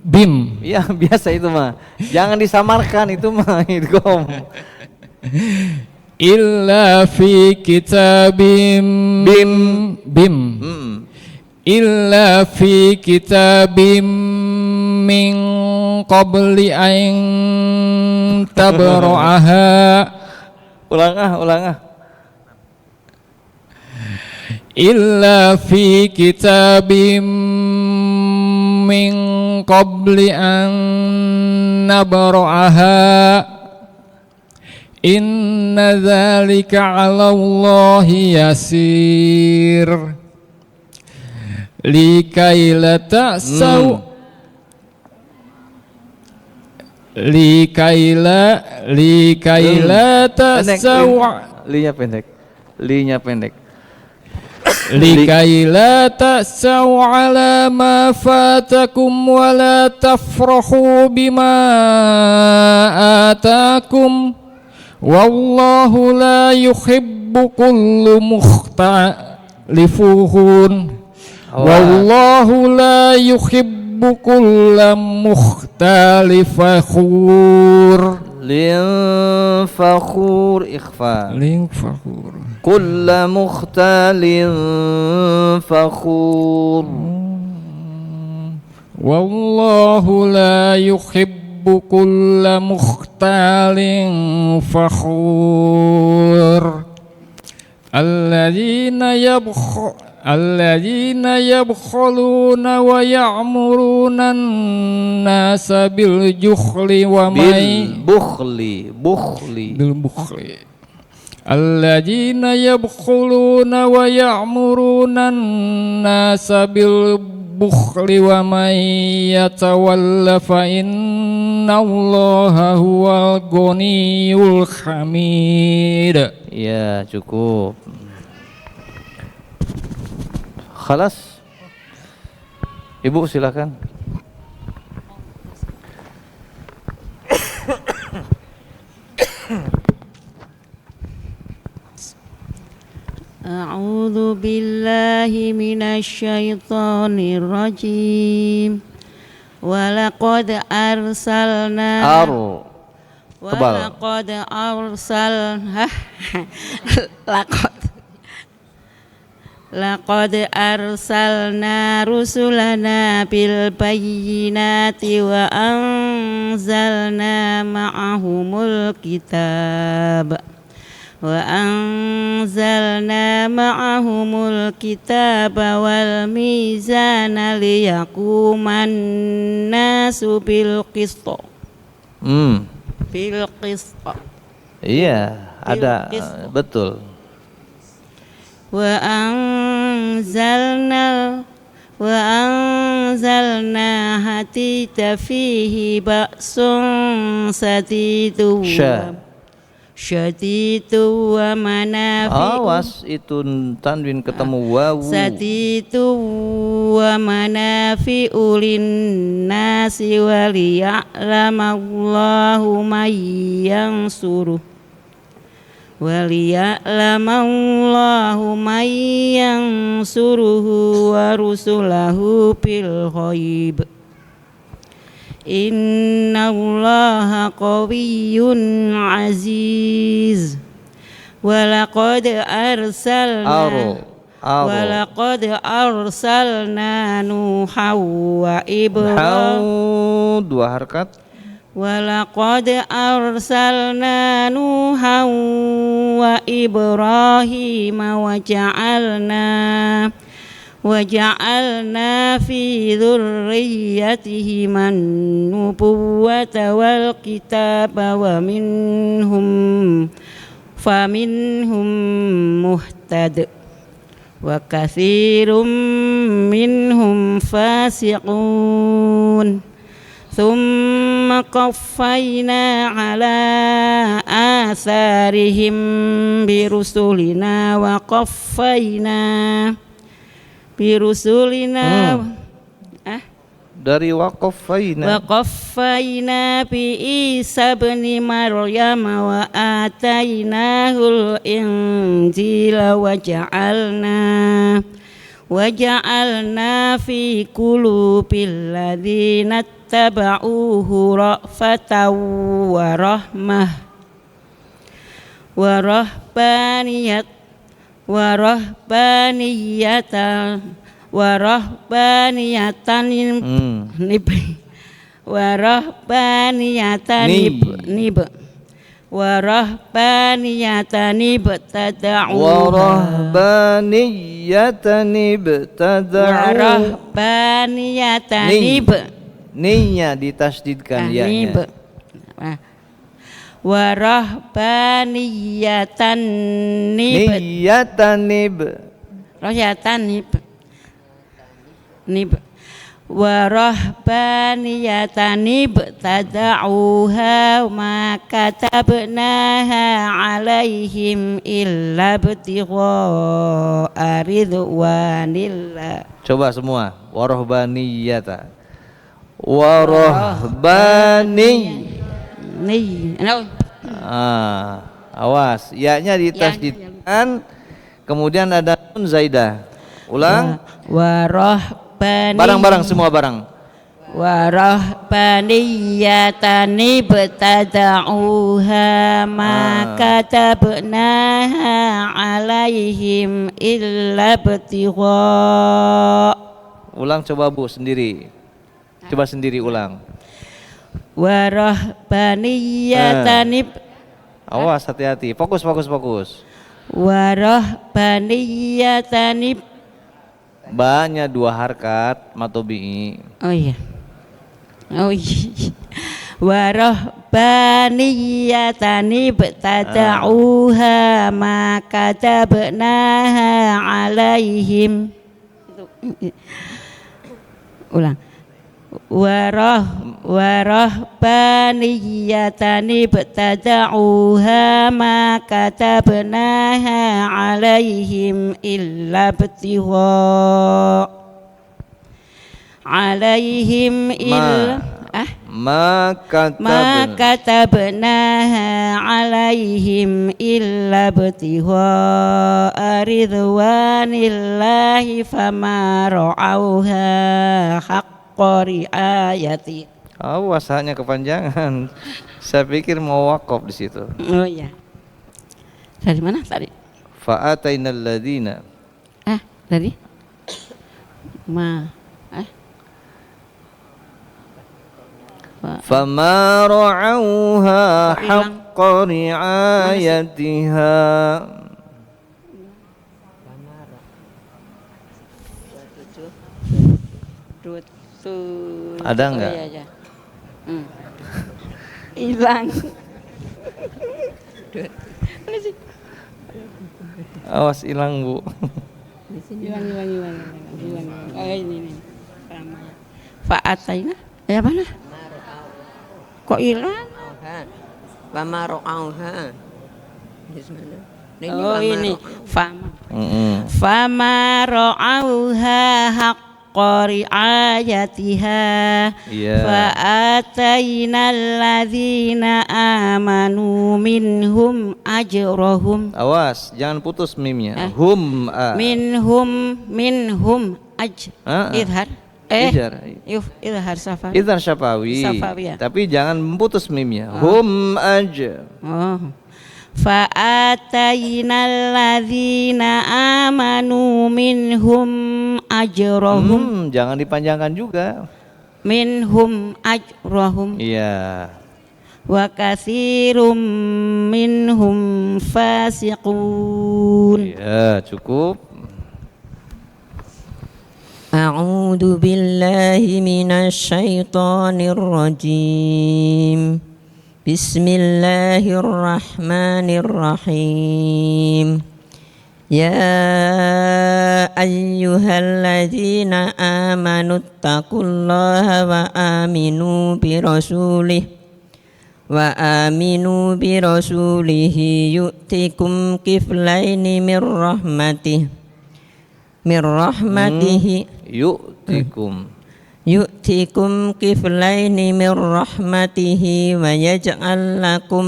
bim. ya biasa itu mah. Jangan disamarkan itu mah idgham. Illa fi kitabim bim. Illa fi kitabim min qabli an tabra'aha. Ulang ah. Illa fi kitabim min qabli an nabra'aha. Inna dzalika 'ala Allahi yasir. Likaila ta'saw Likaila ta'saw Linya pendek. Likaila ta'saw 'ala ma fatakum wa la tafrahu bima atakum. Wallahu la yuhibbu kullu mukhtalifun. Wallahu la yuhibbu kulla mukhtalifakhur. Fakhur ikhfa. Fakhur. Kulla mukhtalin fakhur. Wallahu la yuhibbu kulla mukhtalin fakhur. Alladzina yabkhuluna wa ya'muruna an-nasa bil jukhli wa may bil bukhli. Alladzina yabkhuluna wa ya'muruna an-nasa bil bukhli wa may yatawalla fa innallaha huwal ghaniyyul hamid. Ya, cukup. Khalas. Ibu silakan. A'udzu billahi minasyaitonir rajim. Walaqad arsalna Walaqad arsalna Laqad arsalna rusulana bil bayyinati wa anzalna ma'ahumul kitab wal mizana liyaquman nasu bil qist. Bil qist. Iya, ada betul. Wa anzalna hatita fihi ba'sun syadidu wa manafi'u. Awas itu tanwin ketemu wawu. Syadidu wa manafi'u linnasi wa liya'lamallahu man yansuruh. Waliya'lamallahu man yansuruhu wa rusulahu bil ghaib. Innallaha qawiyyun aziz. Walaqad arsalna Nuhan wa Ibrahim. Dua harkat. Walaqad arsalna Nuhan wa Ibrahim wa ja'alna fi dzurriyyatihim an-nubuwwata wal kitaba wa faminhum muhtad wa katsirum minhum fasiqun. Thumma qaffayna ala atharihim birusulina wa qaffayna birusulina dari waqafaina. وقفينا بعيسى ابن مريم وآتيناه الإنجيل وجعلنا في قلوب الذين اتبعوه رأفة ورهبانية Ninya ditasdidkan ya-nya. ورهبانية ابتدعوها ما كتبناها عليهم إلا ابتغاء رضوان الله. Coba semua. Warahbaniyata. Warahbani. Awas, ya-nya ditasdidkan, kemudian ada nun zaidah. Ulang. Barang-barang semua barang. Warahbaniyatan ibtada'uha ma katabnaha alaihim illa ibtigha. Ulang coba Bu sendiri. Coba sendiri ulang. Warahbaniyatan Awas, hati-hati. Fokus. Warahbaniyatan Banyak 2 harkat matobi'i. Oh iya. Warahbaniyatan ibtada'uha ma katabnaha alaihim. Ulang. Warahbaniyatan ibtada'uha ma katabnaha alaihim illa ibtigha ma katabnaha alaihim illa ibtigha ridwanillahi fama ra'auha riayati. Awas, hanya kepanjangan. Saya pikir mau wakaf di situ. Oh iya. Dari mana tadi? Fa'atainal ladzina. Dari? Fama ra'auha haqqa riayatiha. Ada enggak? Iya. Hilang. Awas hilang Bu. Hilang. Oh ini. Fa'ataina. Ya mana? Kok hilang? Fama ra'auha. Oh ini. Fama ra'auha riayatiha fa'atainal ladzina amanu minhum ajrahum. Awas, jangan putus mimnya. Minhum idhar idhar syafawi. Tapi jangan putus mimnya. Hum aja. Fa'atainal ladzina amanu minhum ajrahum. Jangan dipanjangkan juga. Minhum ajrahum. Iya. Wa katsirum minhum fasiqun. Iya, cukup. A'udzu billahi minasy syaithanir rajim. Bismillahirrahmanirrahim. Ya ayyuhalladzina amanu taqullaha wa aminu birasulihi yu'tikum kiflaini min rahmatihi يؤتكم كفلين من رحمته ويجعل لكم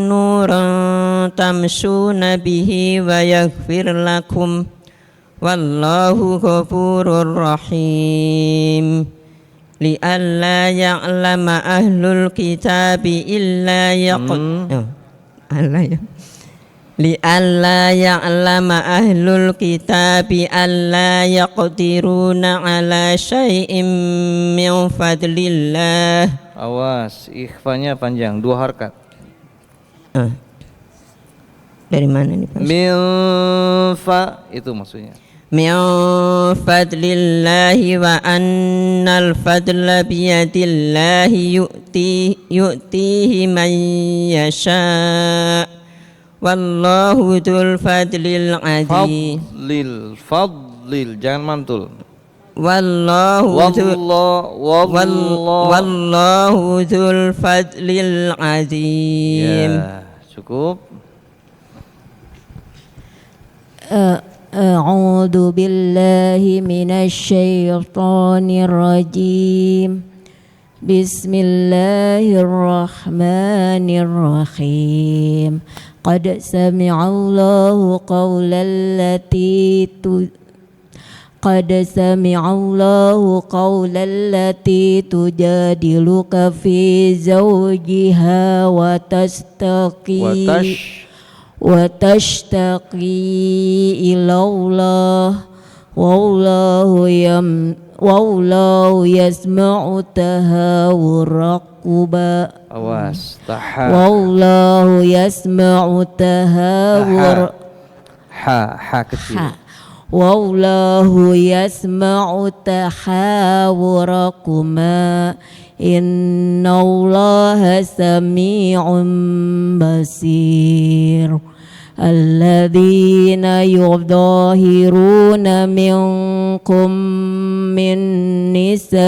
نورا تمشون به ويغفر لكم والله غفور رحيم لئلا يعلم أهل الكتاب لئلا يعلم أهل الكتاب ألا يقدرون على شيء من فضل الله. Awas, ikhfanya panjang, 2 harkat. Dari mana nih Pak? Min fa itu maksudnya. Min fadlillahi wa annal fadla biyadillahi yu'tihi man yasha' wallahu dzul fadlil adzim. Fadlil, jangan mantul. Wallahu dzul fadlil adzim. Ya, cukup. A'udzu billahi minasy syaithanir rajim. Bismillahirrahmanirrahim. Qad sami'allahu qawlan lati tujadiluka fi zawjiha wa tashtaqi ilallah wallahu yasma'u tahawurakuba. Awas, Wallahu yasma'u kecil. Wallahu yasma'u tahawurakuma innallaha sami'un basir. Alladzina yudhahiruna minkum min nisa'ihim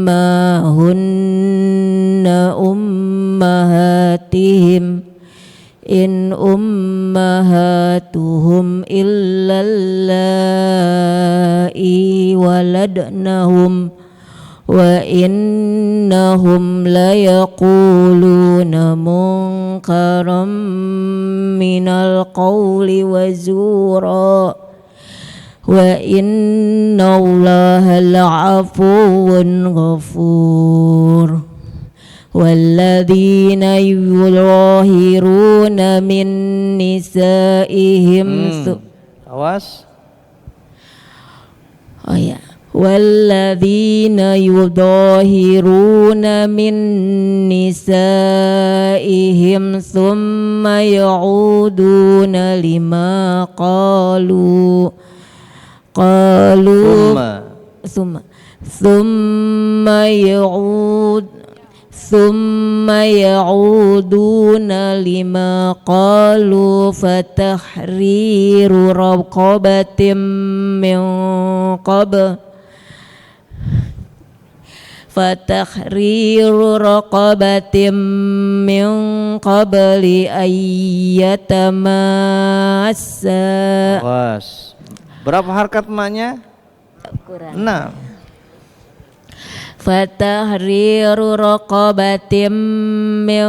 ma hunna ummahatihim in ummahatuhum illa allai waladnahum wa innahum layaquluna munkaram minal qawli wa zura wa innallaha la'afuwun ghafur. Walladzina yuzahiruna min nisaihim Awas. Oh ya. Walladzina yudhahiruna min nisaihim thumma ya'uduna lima qalu thumma ya'uduna lima qalu fatahriru raqabatin min qabl qabli ayyatamassa. Awas. Berapa harkat emaknya? Kurang. 6. Fatahriru raqabatin min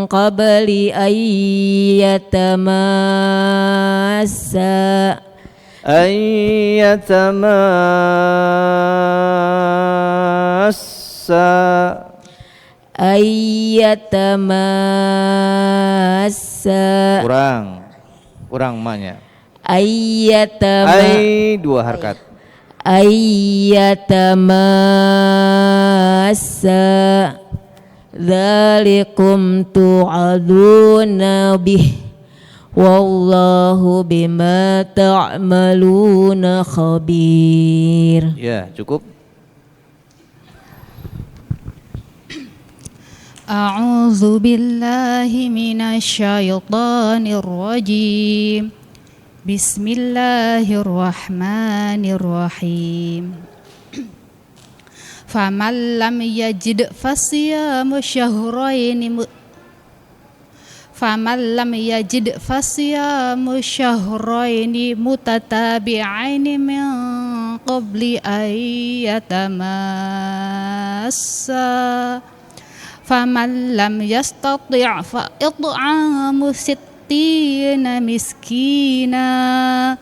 qabli ayyatamassa. Ayyatamassa. Kurang emaknya. Ayyatamassa. 2 harkat. Ayyatamassa dzalikum tu'aduna bih wallahu bima ta'maluna khabir. Ya, cukup. A'udzu billahi minasyaitonir rajim. Bismillahirrahmanirrahim. faman lam yajid fasiyamu syahraini mutatabi'aini min qabli an yatamassa faman lam yastati' fa it'amu sittina miskina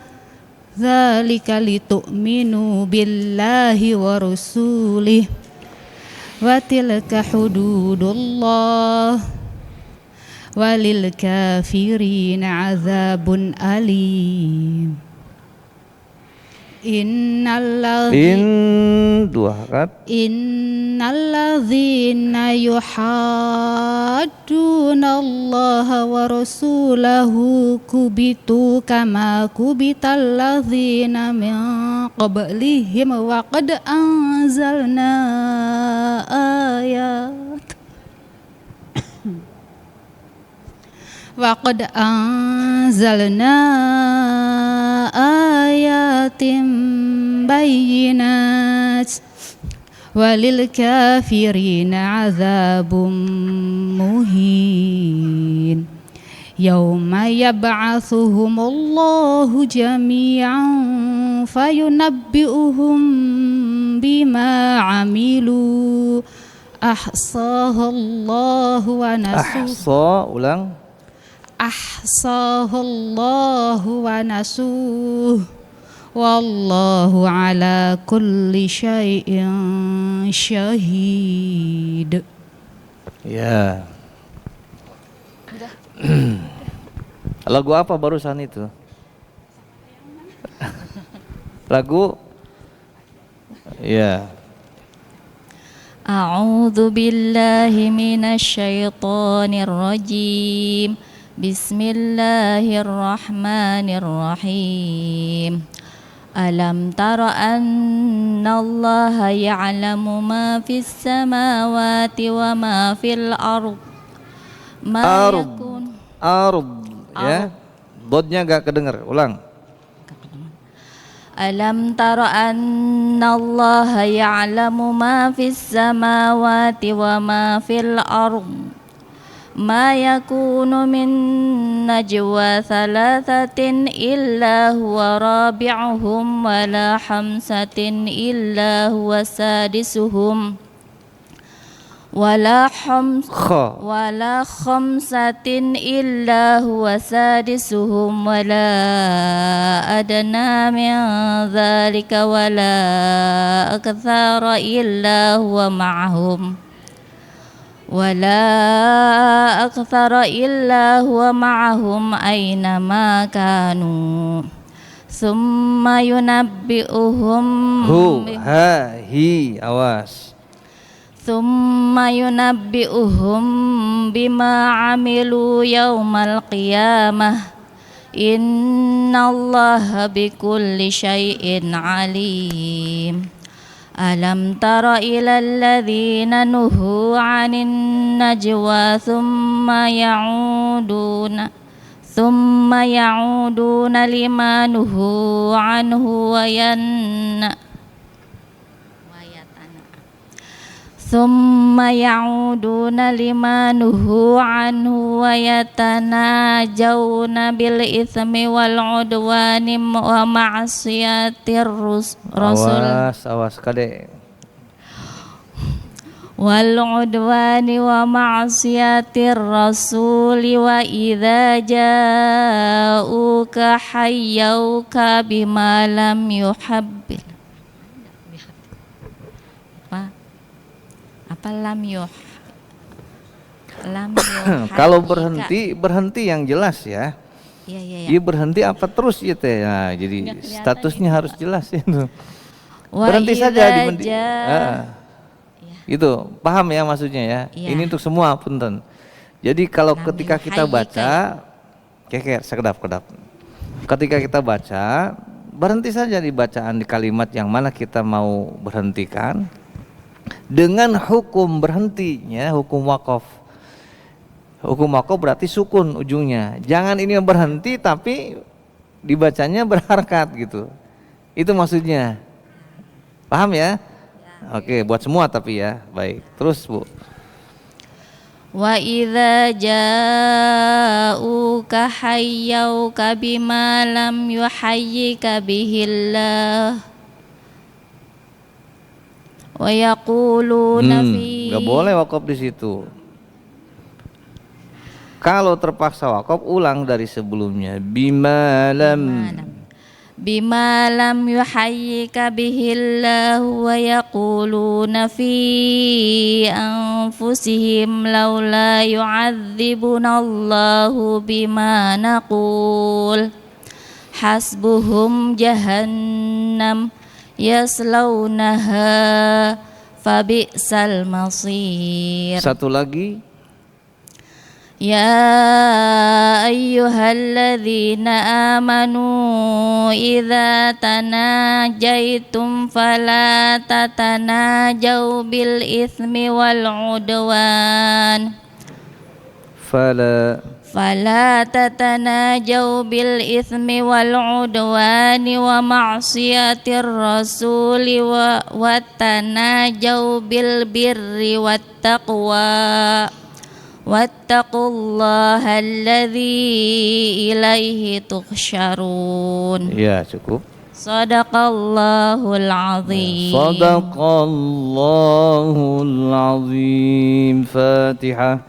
dzalika litu'minu billahi wa rasulih wa tilka hududullah walil kafirin azabun alim. Innalladzina yuhadduna Allah wa rasulahu kubitu kama kubital ladzina min qablihim wa qad anzalna ayatin bayyinat walil kafirina azabun muhin. Yauma yab'atsuhumullahu jami'an fayunabbi'uhum bima 'amilu ahsahullahu wa nasuh ahsahullahu wa nasuh wallahu ala kulli syai'in syahid. Ya. Lagu apa barusan itu? Lagu ya. A'udzu billahi minasyaitonir rajim. Bismillahirrahmanirrahim. Alam tara annallaha ya'lamu ma fis samawati wa ma fil ard. Ma yakun Ard ya. Dotnya gak kedengar. Ulang. Alam tara annallaha ya'lamu ma fis samawati wa ma fil ard. Ma yakunu min najwa thalathatin illa huwa rabi'uhum wa la khamsatin illa huwa sadisuhum wa la khamsatin illa huwa sadisuhum wa la adna min dhalika wa la akthara illa huwa ma'ahum wala akthara illa huwa ma'ahum aynama kanu thumma yunabbi'uhum awas thumma yunabbi'uhum bima 'amilu yaumal qiyamah innallaha bikulli syai'in 'alim. Alam tara ilal ladzina nuhu 'anin najwa thumma ya'uduna lima nuhu 'anhu wa yatanajawna bil itsmi wal 'udwani wa ma'siyatir rasul. Awas kade. Wal 'udwani wa ma'siyatir rasuli wa idza ja'uka hayyuka bima lam yuhabbil. Apa lam kalau berhenti yang jelas ya. Iya. Iya berhenti apa terus ya teh. Nah, jadi statusnya harus jelas itu. Berhenti saja di itu paham ya maksudnya ya. Ini untuk semua punten. Jadi kalau ketika kita baca sekedap. Ketika kita baca berhenti saja di bacaan di kalimat yang mana kita mau berhentikan. Dengan hukum berhentinya, hukum wakaf. Hukum wakaf berarti sukun ujungnya. Jangan ini berhenti tapi dibacanya berharkat gitu. Itu maksudnya. Paham ya? Oke, buat semua tapi ya. Baik. Terus, Bu. Wa idza ja'uka hayyuka bima lam yuhayyika bihillah wa yaquluna fi Enggak boleh wakaf di situ. Kalau terpaksa wakaf, ulang dari sebelumnya. Bima lam yuhayyika bihillah wa yaquluna fi anfusihim laula yu'adzibunallahu bima naqul hasbuhum jahannam yaslaunaha fabi'sal masir. Satu lagi. Ya ayyuhalladzina amanu idza tanajaitum fala tatanajaw bil itsmi wal udwan fala tatanajaw bil itsmi wal udwani wa ma'siyatir rasuli wa tanajaw bil birri wat taqwa wattaqullaha alladzi ilaihi tuhsyarun. Ya, cukup. Sadaqallahul azim. Sadaqallahul azim. Fatihah.